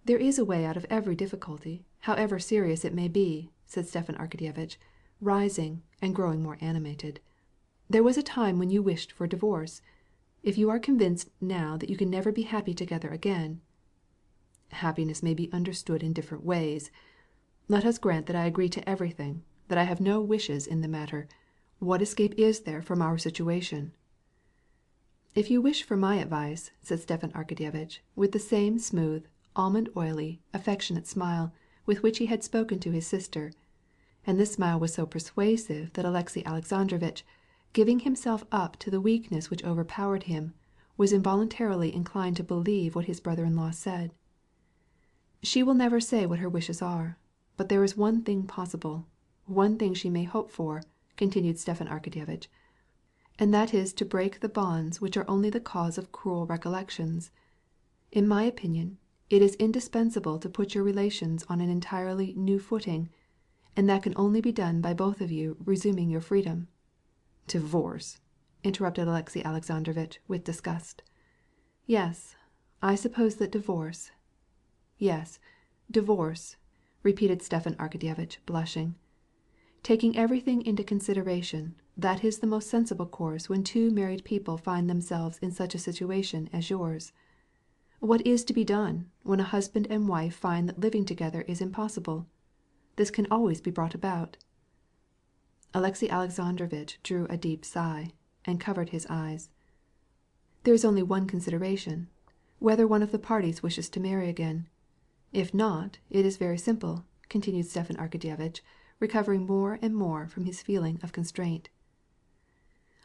A: "There is a way out of every difficulty, however serious it may be," said Stepan Arkadyevitch, rising and growing more animated. "There was a time when you wished for divorce. If you are convinced now that you can never be happy together again—" "Happiness may be understood in different ways. Let us grant that I agree to everything, that I have no wishes in the matter. What escape is there from our situation?" "If you wish for my advice," said Stepan Arkadyevitch, with the same smooth, almond-oily, affectionate smile with which he had spoken to his sister, and this smile was so persuasive that Alexey Alexandrovitch, giving himself up to the weakness which overpowered him, was involuntarily inclined to believe what his brother-in-law said. "She will never say what her wishes are, but there is one thing possible, one thing she may hope for," continued Stepan Arkadyevitch, "and that is to break the bonds which are only the cause of cruel recollections. In my opinion, it is indispensable to put your relations on an entirely new footing, and that can only be done by both of you resuming your freedom." "Divorce!" interrupted Alexey Alexandrovitch with disgust. "Yes, I suppose that divorce—" "Yes, divorce," repeated Stepan Arkadyevitch, blushing. "Taking everything into consideration, that is the most sensible course when two married people find themselves in such a situation as yours. What is to be done when a husband and wife find that living together is impossible? This can always be brought about." Alexey Alexandrovitch drew a deep sigh, and covered his eyes. "There is only one consideration, whether one of the parties wishes to marry again. If not, it is very simple," continued Stepan Arkadyevitch, recovering more and more from his feeling of constraint.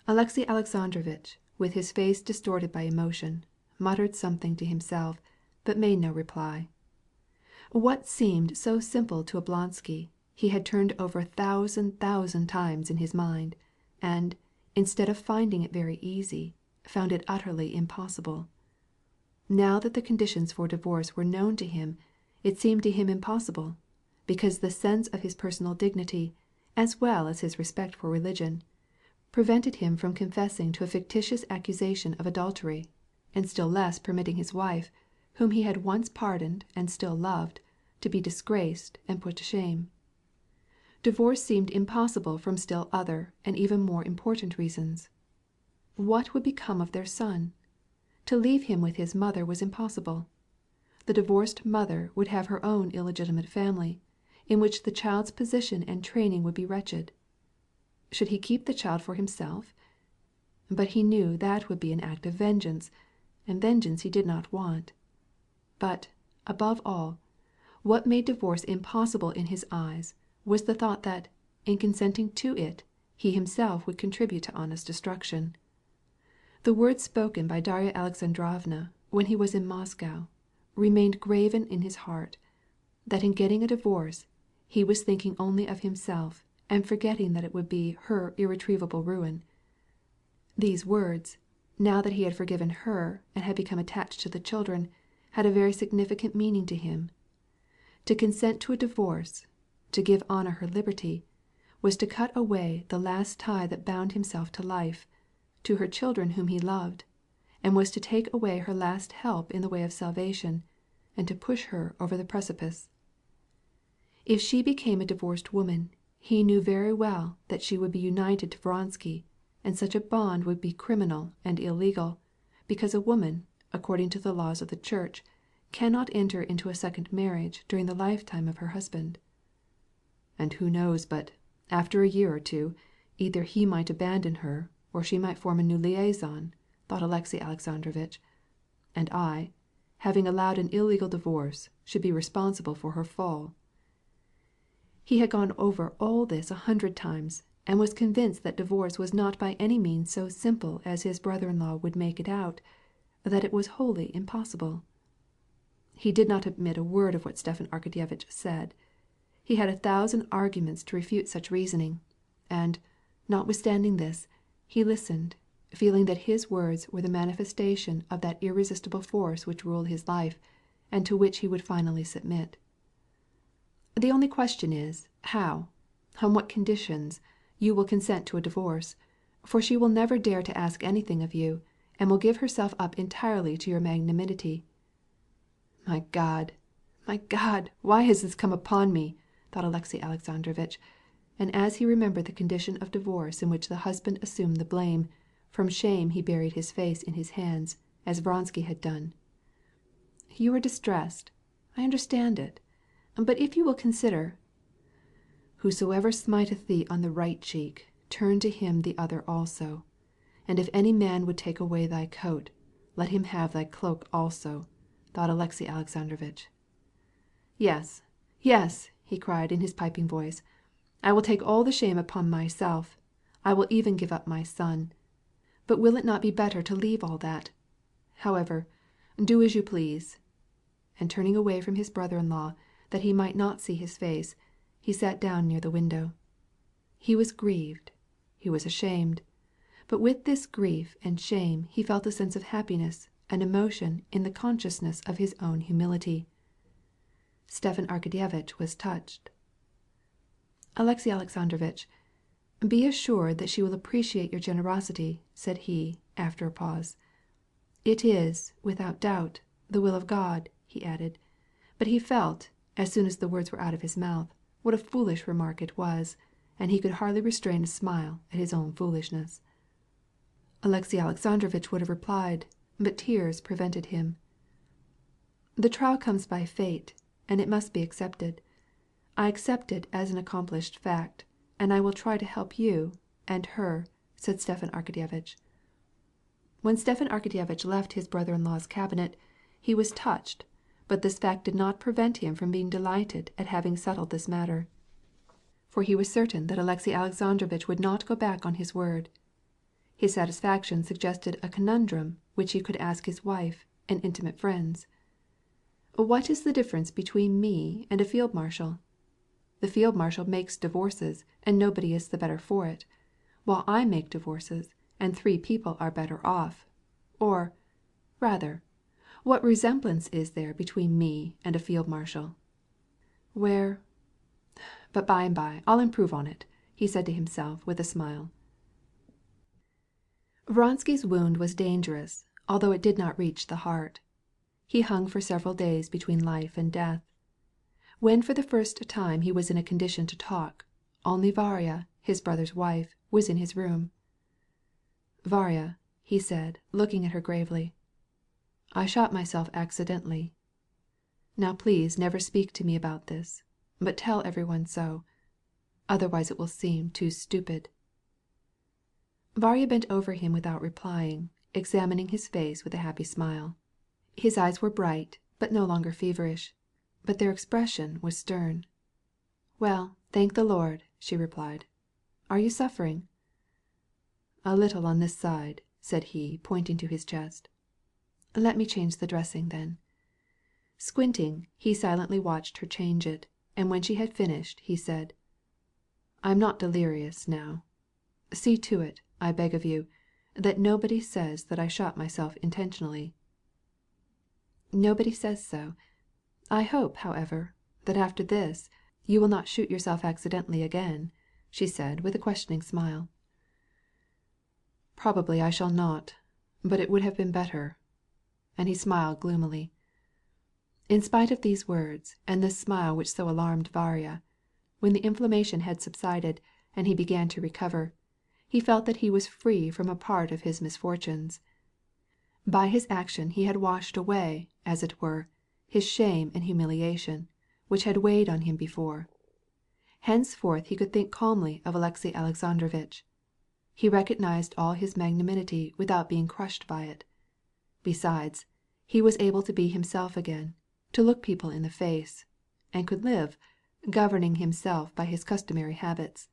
A: Alexey Alexandrovitch, with his face distorted by emotion, muttered something to himself, but made no reply. What seemed so simple to Oblonsky he had turned over 1,000 times in his mind, and, instead of finding it very easy, found it utterly impossible. Now that the conditions for divorce were known to him, it seemed to him impossible, because the sense of his personal dignity, as well as his respect for religion, prevented him from confessing to a fictitious accusation of adultery, and still less permitting his wife, whom he had once pardoned and still loved, to be disgraced and put to shame. Divorce seemed impossible from still other and even more important reasons. What would become of their son? To leave him with his mother was impossible. The divorced mother would have her own illegitimate family, in which the child's position and training would be wretched. Should he keep the child for himself? But he knew that would be an act of vengeance, and vengeance he did not want. But, above all, what made divorce impossible in his eyes was the thought that, in consenting to it, he himself would contribute to Anna's destruction. The words spoken by Darya Alexandrovna when he was in Moscow remained graven in his heart, that in getting a divorce he was thinking only of himself and forgetting that it would be her irretrievable ruin. These words, now that he had forgiven her and had become attached to the children, had a very significant meaning to him. To consent to a divorce, to give Anna her liberty, was to cut away the last tie that bound himself to life, to her children whom he loved, and was to take away her last help in the way of salvation, and to push her over the precipice. If she became a divorced woman, he knew very well that she would be united to Vronsky, and such a bond would be criminal and illegal, because a woman, according to the laws of the Church, cannot enter into a second marriage during the lifetime of her husband. And who knows but, after a year or two, either he might abandon her, or she might form a new liaison, thought Alexey Alexandrovitch. And I, having allowed an illegal divorce, should be responsible for her fall. He had gone over all this 100 times, and was convinced that divorce was not by any means so simple as his brother-in-law would make it out, that it was wholly impossible. He did not admit a word of what Stepan Arkadyevitch said. He had 1,000 arguments to refute such reasoning, and, notwithstanding this, he listened, feeling that his words were the manifestation of that irresistible force which ruled his life, and to which he would finally submit. The only question is, how, on what conditions, you will consent to a divorce, for she will never dare to ask anything of you, and will give herself up entirely to your magnanimity. My God, why has this come upon me? Thought Alexey Alexandrovitch, and as he remembered the condition of divorce in which the husband assumed the blame, from shame he buried his face in his hands, as Vronsky had done. You are distressed. I understand it. But if you will consider, whosoever smiteth thee on the right cheek, turn to him the other also. And if any man would take away thy coat, let him have thy cloak also, thought Alexey Alexandrovitch. Yes, he cried in his piping voice. I will take all the shame upon myself. I will even give up my son. But will it not be better to leave all that? However, do as you please. And turning away from his brother-in-law, that he might not see his face, he sat down near the window. He was grieved. He was ashamed. But with this grief and shame he felt a sense of happiness and emotion in the consciousness of his own humility. Stepan Arkadyevitch was touched. Alexey Alexandrovitch, be assured that she will appreciate your generosity, said he, after a pause. It is, without doubt, the will of God, he added, but he felt, as soon as the words were out of his mouth, what a foolish remark it was, and he could hardly restrain a smile at his own foolishness. Alexey Alexandrovitch would have replied, but tears prevented him. The trial comes by fate, and it must be accepted. I accept it as an accomplished fact, and I will try to help you and her, said Stepan Arkadyevitch. When Stepan Arkadyevitch left his brother-in-law's cabinet, he was touched, but this fact did not prevent him from being delighted at having settled this matter. For he was certain that Alexey Alexandrovitch would not go back on his word. His satisfaction suggested a conundrum which he could ask his wife and intimate friends. What is the difference between me and a field marshal? The field marshal makes divorces, and nobody is the better for it, while I make divorces, and 3 people are better off. Or, rather, what resemblance is there between me and a field marshal? But by and by I'll improve on it, he said to himself with a smile. Vronsky's wound was dangerous, although it did not reach the heart. He hung for several days between life and death. When for the first time he was in a condition to talk, only Varya, his brother's wife, was in his room. Varya, he said, looking at her gravely, I shot myself accidentally. Now please never speak to me about this, but tell everyone so. Otherwise it will seem too stupid. Varya bent over him without replying, examining his face with a happy smile. His eyes were bright, but no longer feverish, but their expression was stern. Well, thank the Lord, she replied. Are you suffering? A little on this side, said he, pointing to his chest. Let me change the dressing then. Squinting, he silently watched her change it, and when she had finished, he said, I am not delirious now. See to it, I beg of you, that nobody says that I shot myself intentionally. Nobody says so. I hope, however, that after this you will not shoot yourself accidentally again, she said with a questioning smile. Probably I shall not, but it would have been better. And he smiled gloomily. In spite of these words and this smile which so alarmed Varya, when the inflammation had subsided and he began to recover, he felt that he was free from a part of his misfortunes. By his action he had washed away, as it were, his shame and humiliation, which had weighed on him before. Henceforth he could think calmly of Alexey Alexandrovitch. He recognized all his magnanimity without being crushed by it. Besides, he was able to be himself again, to look people in the face, and could live, governing himself by his customary habits.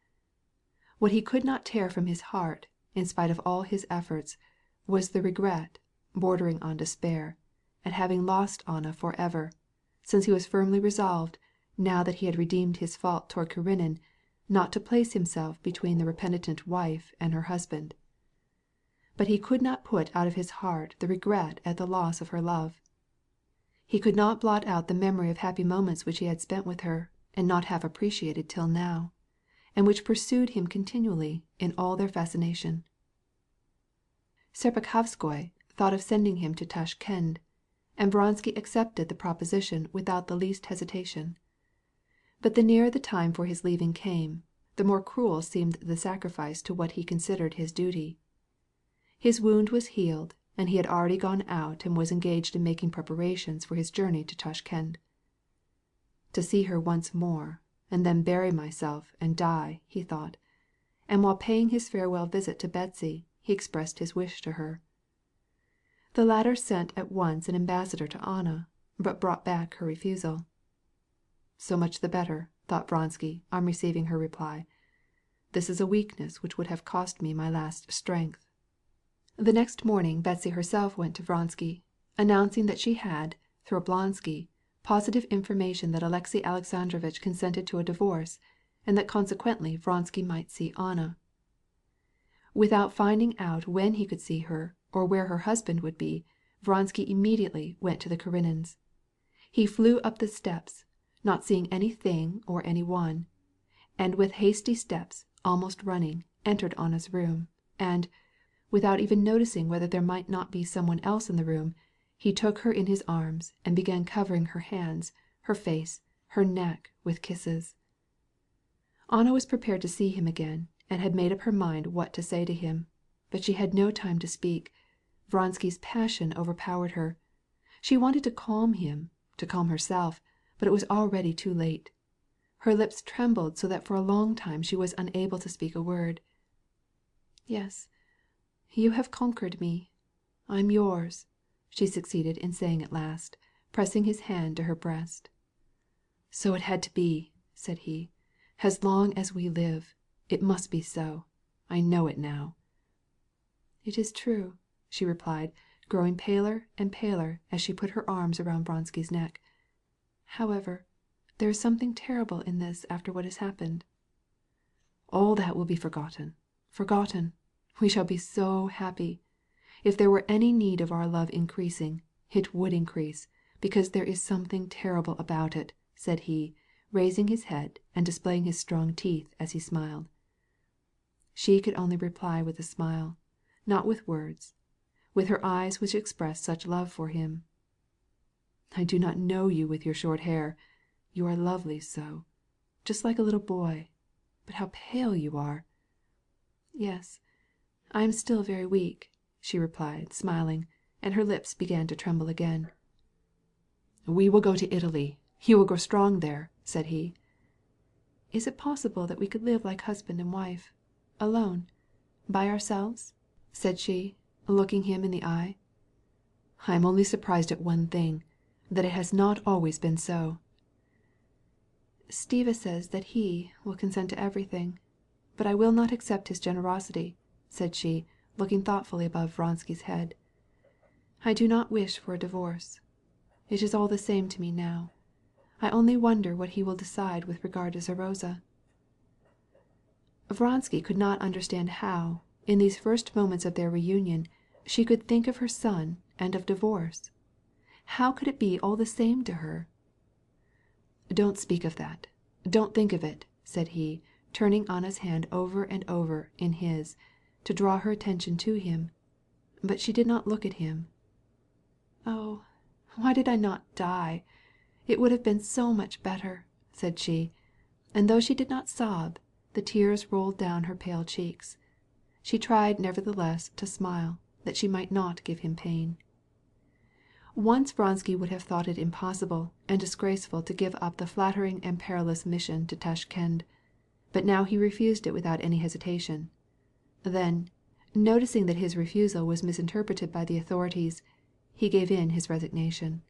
A: What he could not tear from his heart, in spite of all his efforts, was the regret, bordering on despair, at having lost Anna for ever, since he was firmly resolved, now that he had redeemed his fault toward Karenin, not to place himself between the repentant wife and her husband. But he could not put out of his heart the regret at the loss of her love. He could not blot out the memory of happy moments which he had spent with her, and not half appreciated till now, and which pursued him continually in all their fascination. Serpukhowskoi thought of sending him to Tashkend, and Vronsky accepted the proposition without the least hesitation. But the nearer the time for his leaving came, the more cruel seemed the sacrifice to what he considered his duty. His wound was healed, and he had already gone out and was engaged in making preparations for his journey to Tashkend. To see her once more, and then bury myself and die, he thought, and while paying his farewell visit to Betsy, he expressed his wish to her. The latter sent at once an ambassador to Anna, but brought back her refusal. So much the better, thought Vronsky on receiving her reply. This is a weakness which would have cost me my last strength. The next morning Betsy herself went to Vronsky, announcing that she had, through Oblonsky, positive information that Alexey Alexandrovitch consented to a divorce, and that consequently Vronsky might see Anna. Without finding out when he could see her or where her husband would be, Vronsky immediately went to the Karenins. He flew up the steps, not seeing anything or anyone, and with hasty steps, almost running, entered Anna's room, and, without even noticing whether there might not be someone else in the room, he took her in his arms and began covering her hands, her face, her neck with kisses. Anna was prepared to see him again, and had made up her mind what to say to him, but she had no time to speak. Vronsky's passion overpowered her. She wanted to calm him, to calm herself, but it was already too late. Her lips trembled so that for a long time she was unable to speak a word. "Yes, you have conquered me. I'm yours," she succeeded in saying at last, pressing his hand to her breast. "So it had to be," said he. "As long as we live, it must be so. I know it now." "It is true," she replied, growing paler and paler as she put her arms around Vronsky's neck. "However, there is something terrible in this after what has happened." "All that will be forgotten. Forgotten. We shall be so happy. If there were any need of our love increasing, it would increase, because there is something terrible about it," said he, raising his head and displaying his strong teeth as he smiled. She could only reply with a smile, not with words, with her eyes which expressed such love for him. "I do not know you with your short hair. You are lovely so, just like a little boy. But how pale you are!" "Yes, I am still very weak," she replied, smiling, and her lips began to tremble again. "We will go to Italy. You will grow strong there," said he. "Is it possible that we could live like husband and wife, alone, by ourselves?" said she, looking him in the eye. "I am only surprised at one thing, that it has not always been so." "Stiva says that he will consent to everything, but I will not accept his generosity," said she, looking thoughtfully above Vronsky's head. "I do not wish for a divorce. It is all the same to me now. I only wonder what he will decide with regard to Zarosa." Vronsky could not understand how, in these first moments of their reunion, she could think of her son and of divorce. How could it be all the same to her? "Don't speak of that. Don't think of it," said he, turning Anna's hand over and over in his, to draw her attention to him. But she did not look at him. "Oh, why did I not die? It would have been so much better," said she, and though she did not sob, the tears rolled down her pale cheeks. She tried nevertheless to smile, that she might not give him pain. Once Vronsky would have thought it impossible and disgraceful to give up the flattering and perilous mission to Tashkend, but now he refused it without any hesitation. Then, noticing that his refusal was misinterpreted by the authorities, he gave in his resignation.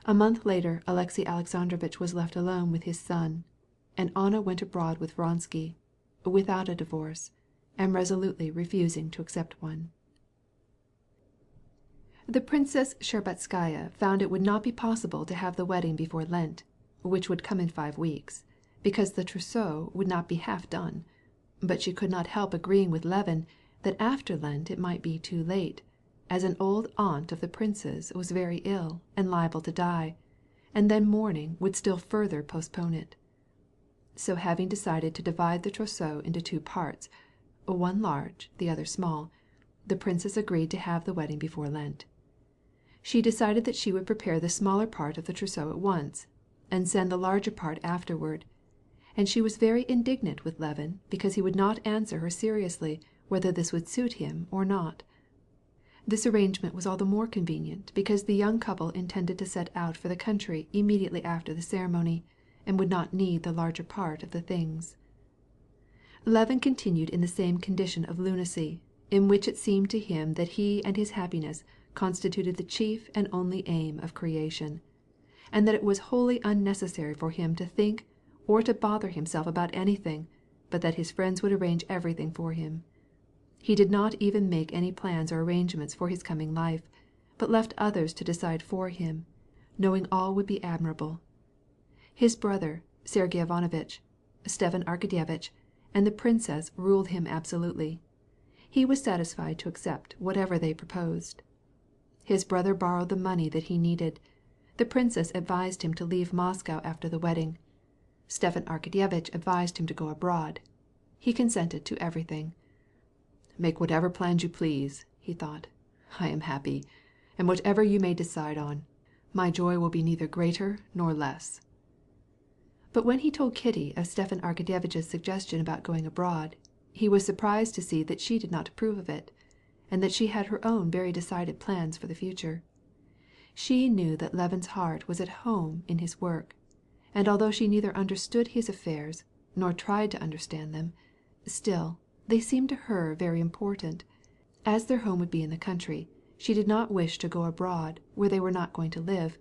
A: A month later Alexey Alexandrovitch was left alone with his son, and Anna went abroad with Vronsky, without a divorce, and resolutely refusing to accept one. The Princess Shtcherbatskaya found it would not be possible to have the wedding before Lent, which would come in 5 weeks, because the trousseau would not be half done. But she could not help agreeing with Levin that after Lent it might be too late, as an old aunt of the prince's was very ill and liable to die, and then mourning would still further postpone it. So having decided to divide the trousseau into 2 parts, one large, the other small, the princess agreed to have the wedding before Lent. She decided that she would prepare the smaller part of the trousseau at once, and send the larger part afterward, and she was very indignant with Levin because he would not answer her seriously whether this would suit him or not. This arrangement was all the more convenient because the young couple intended to set out for the country immediately after the ceremony, and would not need the larger part of the things. Levin continued in the same condition of lunacy, in which it seemed to him that he and his happiness constituted the chief and only aim of creation, and that it was wholly unnecessary for him to think or to bother himself about anything, but that his friends would arrange everything for him. He did not even make any plans or arrangements for his coming life, but left others to decide for him, knowing all would be admirable. His brother, Sergey Ivanovitch, Stepan Arkadyevitch, and the princess ruled him absolutely. He was satisfied to accept whatever they proposed. His brother borrowed the money that he needed. The princess advised him to leave Moscow after the wedding. Stepan Arkadyevitch advised him to go abroad. He consented to everything. "Make whatever plans you please," he thought. "I am happy, and whatever you may decide on, my joy will be neither greater nor less." But when he told Kitty of Stepan Arkadyevitch's suggestion about going abroad, he was surprised to see that she did not approve of it, and that she had her own very decided plans for the future. She knew that Levin's heart was at home in his work, and although she neither understood his affairs nor tried to understand them, still they seemed to her very important. As their home would be in the country, she did not wish to go abroad where they were not going to live,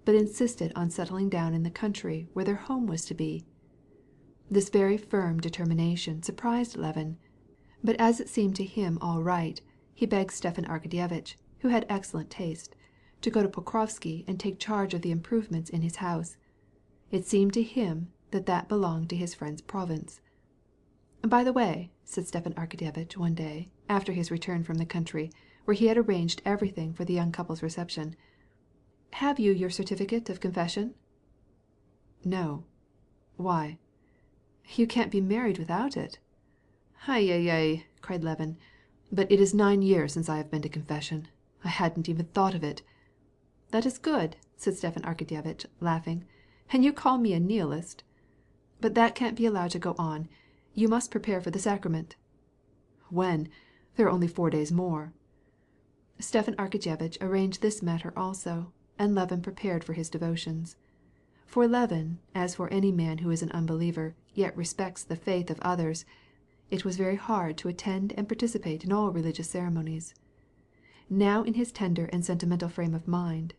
A: but insisted on settling down in the country where their home was to be. This very firm determination surprised Levin, but as it seemed to him all right, he begged Stepan Arkadyevitch, who had excellent taste, to go to Pokrovsky and take charge of the improvements in his house. It seemed to him that belonged to his friend's province. "By the way," said Stepan Arkadyevitch one day, after his return from the country, where he had arranged everything for the young couple's reception, "have you your certificate of confession?" "No. Why?" "You can't be married without it." "Ai, ai, ai!" cried Levin. "But it is 9 years since I have been to confession. I hadn't even thought of it." "That is good," said Stepan Arkadyevitch, laughing. "And you call me a nihilist. But that can't be allowed to go on. You must prepare for the sacrament." "When? There are only 4 days more." Stepan Arkadyevitch arranged this matter also, and Levin prepared for his devotions. For Levin, as for any man who is an unbeliever, yet respects the faith of others, it was very hard to attend and participate in all religious ceremonies. Now in his tender and sentimental frame of mind,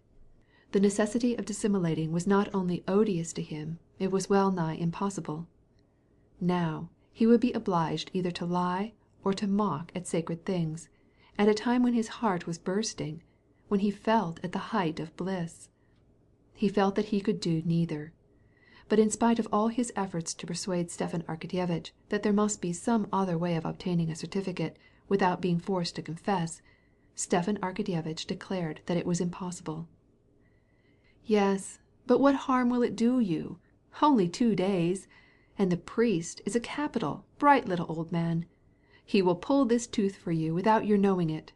A: the necessity of dissimulating was not only odious to him, it was well nigh impossible. Now he would be obliged either to lie or to mock at sacred things, at a time when his heart was bursting, when he felt at the height of bliss. He felt that he could do neither. But in spite of all his efforts to persuade Stepan Arkadyevitch that there must be some other way of obtaining a certificate without being forced to confess, Stepan Arkadyevitch declared that it was impossible. "Yes, but what harm will it do you? Only 2 days. And the priest is a capital, bright little old man. He will pull this tooth for you without your knowing it."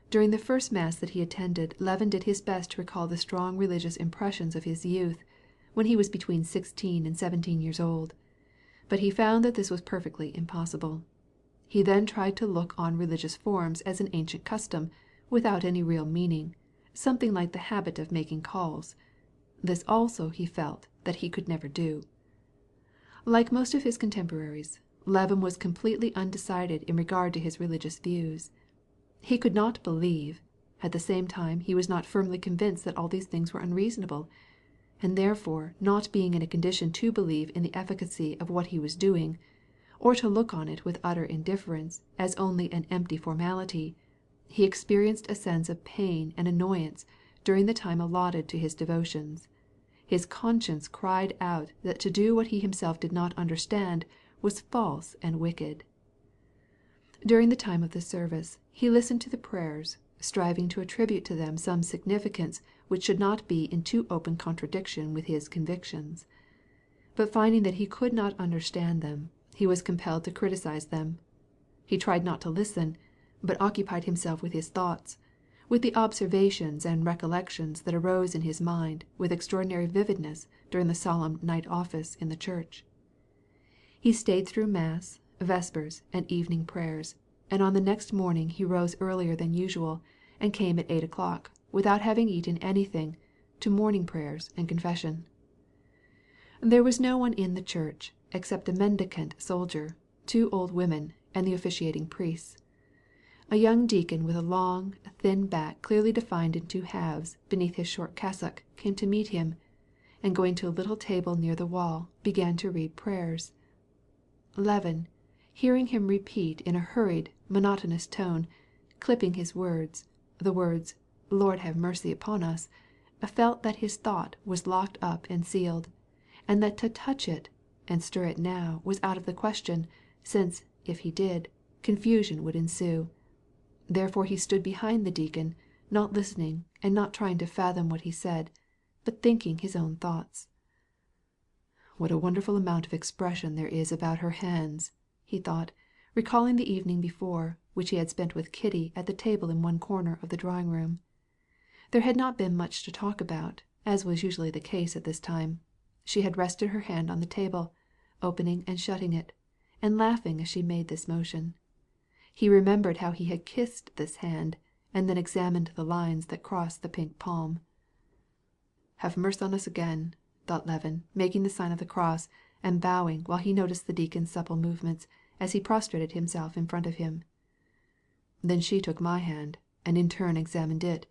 A: During the first mass that he attended, Levin did his best to recall the strong religious impressions of his youth, when he was between 16 and 17 years old. But he found that this was perfectly impossible. He then tried to look on religious forms as an ancient custom, without any real meaning, something like the habit of making calls. This also he felt that he could never do. Like most of his contemporaries, Levin was completely undecided in regard to his religious views. He could not believe, at the same time he was not firmly convinced that all these things were unreasonable, and therefore not being in a condition to believe in the efficacy of what he was doing, or to look on it with utter indifference as only an empty formality, he experienced a sense of pain and annoyance during the time allotted to his devotions. His conscience cried out that to do what he himself did not understand was false and wicked. During the time of the service, he listened to the prayers, striving to attribute to them some significance which should not be in too open contradiction with his convictions. But finding that he could not understand them, he was compelled to criticize them. He tried not to listen, but occupied himself with his thoughts, with the observations and recollections that arose in his mind with extraordinary vividness during the solemn night office in the church. He stayed through Mass, Vespers, and evening prayers, and on the next morning he rose earlier than usual, and came at 8 o'clock, without having eaten anything, to morning prayers and confession. There was no one in the church, except a mendicant soldier, 2 old women, and the officiating priests. A young deacon with a long, thin back clearly defined in 2 halves beneath his short cassock came to meet him, and going to a little table near the wall, began to read prayers. Levin, hearing him repeat in a hurried, monotonous tone, clipping his words, the words, "Lord have mercy upon us," felt that his thought was locked up and sealed, and that to touch it and stir it now was out of the question, since, if he did, confusion would ensue. Therefore he stood behind the deacon, not listening and not trying to fathom what he said, but thinking his own thoughts. "What a wonderful amount of expression there is about her hands," he thought, recalling the evening before, which he had spent with Kitty at the table in one corner of the drawing-room. There had not been much to talk about, as was usually the case at this time. She had rested her hand on the table, opening and shutting it, and laughing as she made this motion. He remembered how he had kissed this hand, and then examined the lines that crossed the pink palm. "Have mercy on us again," thought Levin, making the sign of the cross, and bowing while he noticed the deacon's supple movements as he prostrated himself in front of him. Then she took my hand, and in turn examined it.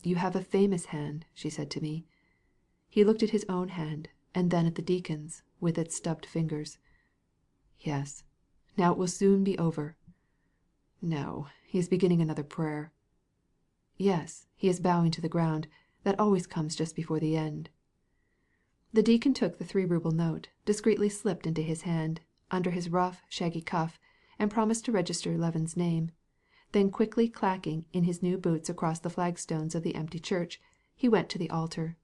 A: "You have a famous hand," she said to me. He looked at his own hand, and then at the deacon's, with its stubbed fingers. "Yes, now it will soon be over. No, he is beginning another prayer. Yes, he is bowing to the ground. That always comes just before the end." The deacon took the 3-ruble note, discreetly slipped into his hand, under his rough, shaggy cuff, and promised to register Levin's name. Then quickly clacking in his new boots across the flagstones of the empty church, he went to the altar.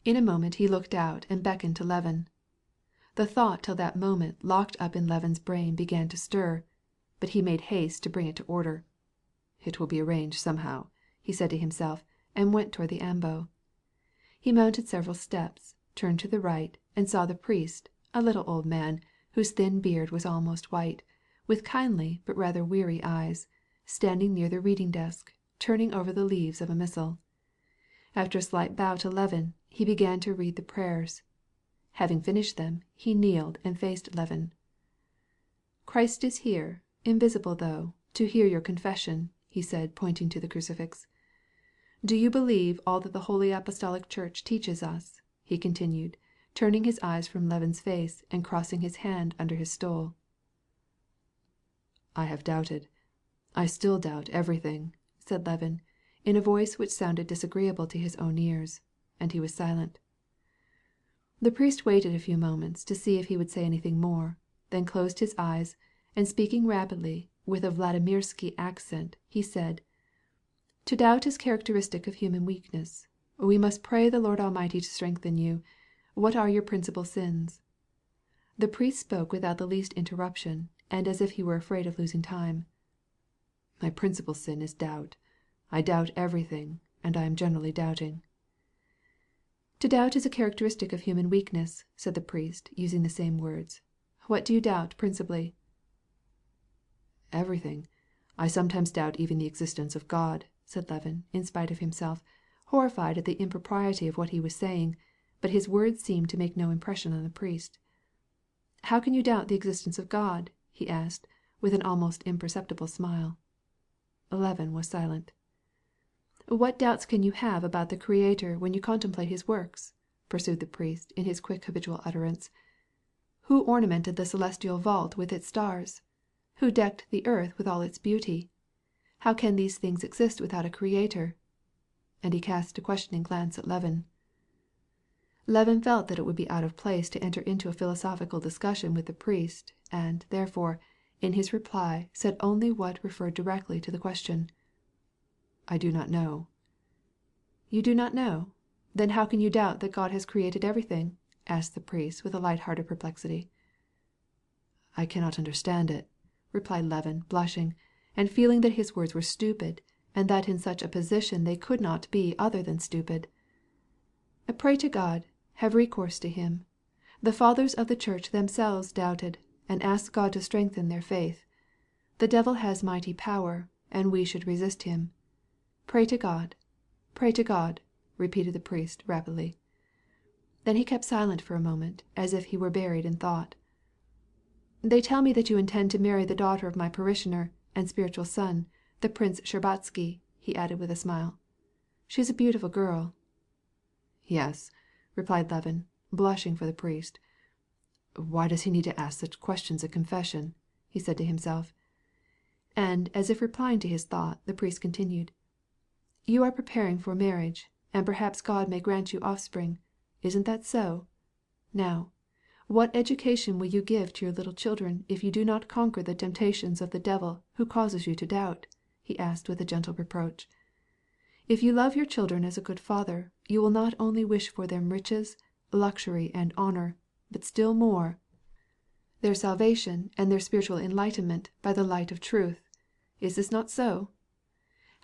A: In a moment he looked out and beckoned to Levin. The thought till that moment locked up in Levin's brain began to stir, but he made haste to bring it to order. "It will be arranged somehow," he said to himself, and went toward the ambo. He mounted several steps, turned to the right, and saw the priest, a little old man, whose thin beard was almost white, with kindly but rather weary eyes, standing near the reading desk, turning over the leaves of a missal. After a slight bow to Levin, he began to read the prayers. Having finished them, he kneeled and faced Levin. "Christ is here, invisible though, to hear your confession," he said, pointing to the crucifix. "Do you believe all that the Holy Apostolic Church teaches us?" he continued, turning his eyes from Levin's face and crossing his hand under his stole. "I have doubted. I still doubt everything," said Levin, in a voice which sounded disagreeable to his own ears, and he was silent. The priest waited a few moments to see if he would say anything more, then closed his eyes, and speaking rapidly, with a Vladimirsky accent, he said, "To doubt is characteristic of human weakness. We must pray the Lord Almighty to strengthen you. What are your principal sins?" The priest spoke without the least interruption, and as if he were afraid of losing time. "My principal sin is doubt. I doubt everything, and I am generally doubting." "To doubt is a characteristic of human weakness," said the priest, using the same words. "What do you doubt principally?" "Everything. I sometimes doubt even the existence of God," said Levin, in spite of himself, horrified at the impropriety of what he was saying, but his words seemed to make no impression on the priest. How can you doubt the existence of God?" he asked, with an almost imperceptible smile. Levin was silent. "What doubts can you have about the Creator when you contemplate his works?" pursued the priest in his quick habitual utterance. "Who ornamented the celestial vault with its stars? Who decked the earth with all its beauty? How can these things exist without a Creator?" And he cast a questioning glance at Levin. Levin felt that it would be out of place to enter into a philosophical discussion with the priest, and, therefore, in his reply said only what referred directly to the question. "I do not know." "You do not know? Then how can you doubt that God has created everything?" asked the priest with a light-hearted perplexity. "I cannot understand it," replied Levin, blushing, and feeling that his words were stupid, and that in such a position they could not be other than stupid. "Pray to God, have recourse to him. The fathers of the church themselves doubted, and asked God to strengthen their faith. The devil has mighty power, and we should resist him. Pray to God, pray to God," repeated the priest rapidly. Then he kept silent for a moment, as if he were buried in thought. "They tell me that you intend to marry the daughter of my parishioner and spiritual son, the Prince Shtcherbatsky," he added with a smile. "She is a beautiful girl." "Yes," replied Levin, blushing for the priest. "Why does he need to ask such questions at confession?" he said to himself. And, as if replying to his thought, the priest continued. "You are preparing for marriage, and perhaps God may grant you offspring. Isn't that so? Now, what education will you give to your little children if you do not conquer the temptations of the devil who causes you to doubt?" he asked with a gentle reproach. "If you love your children as a good father, you will not only wish for them riches, luxury, and honor, but still more, their salvation and their spiritual enlightenment by the light of truth. Is this not so?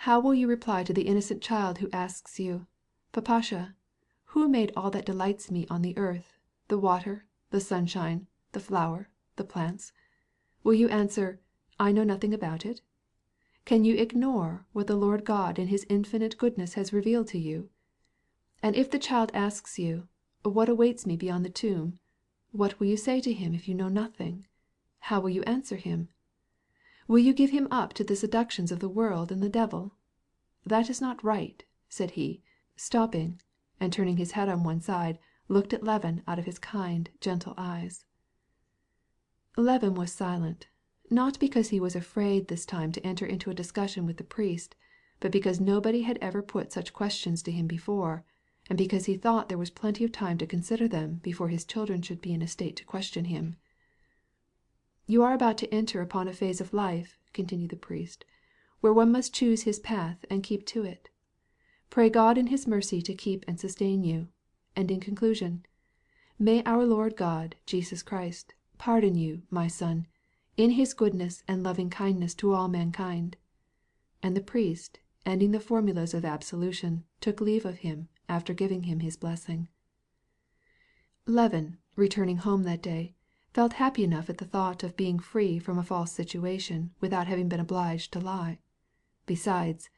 A: How will you reply to the innocent child who asks you, 'Papasha, who made all that delights me on the earth, the water, the sunshine, the flower, the plants?' Will you answer, 'I know nothing about it'? Can you ignore what the Lord God in his infinite goodness has revealed to you? And if the child asks you, 'What awaits me beyond the tomb?' what will you say to him if you know nothing? How will you answer him? Will you give him up to the seductions of the world and the devil? That is not right," said he, stopping, and turning his head on one side, looked at Levin out of his kind, gentle eyes. Levin was silent, not because he was afraid this time to enter into a discussion with the priest, but because nobody had ever put such questions to him before, and because he thought there was plenty of time to consider them before his children should be in a state to question him. "You are about to enter upon a phase of life," continued the priest, "where one must choose his path and keep to it. Pray God in his mercy to keep and sustain you. And in conclusion, may our Lord God, Jesus Christ, pardon you, my son, in his goodness and loving kindness to all mankind." And the priest, ending the formulas of absolution, took leave of him, after giving him his blessing. Levin, returning home that day, felt happy enough at the thought of being free from a false situation without having been obliged to lie. Besides,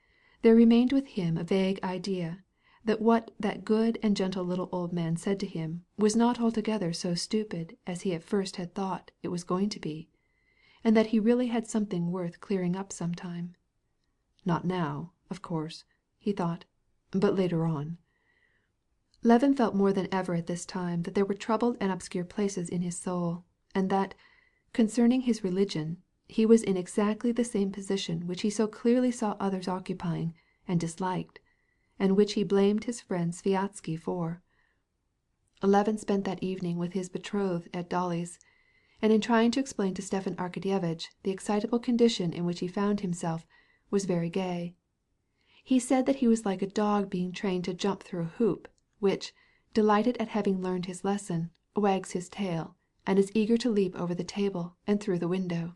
A: there remained with him a vague idea that what that good and gentle little old man said to him was not altogether so stupid as he at first had thought it was going to be, and that he really had something worth clearing up some time. "Not now, of course," he thought, "but later on." Levin felt more than ever at this time that there were troubled and obscure places in his soul, and that, concerning his religion, he was in exactly the same position which he so clearly saw others occupying and disliked, and which he blamed his friend Sviazhsky for. Levin spent that evening with his betrothed at Dolly's, and in trying to explain to Stepan Arkadyevitch the excitable condition in which he found himself, was very gay. He said that he was like a dog being trained to jump through a hoop, which, delighted at having learned his lesson, wags his tail, and is eager to leap over the table and through the window.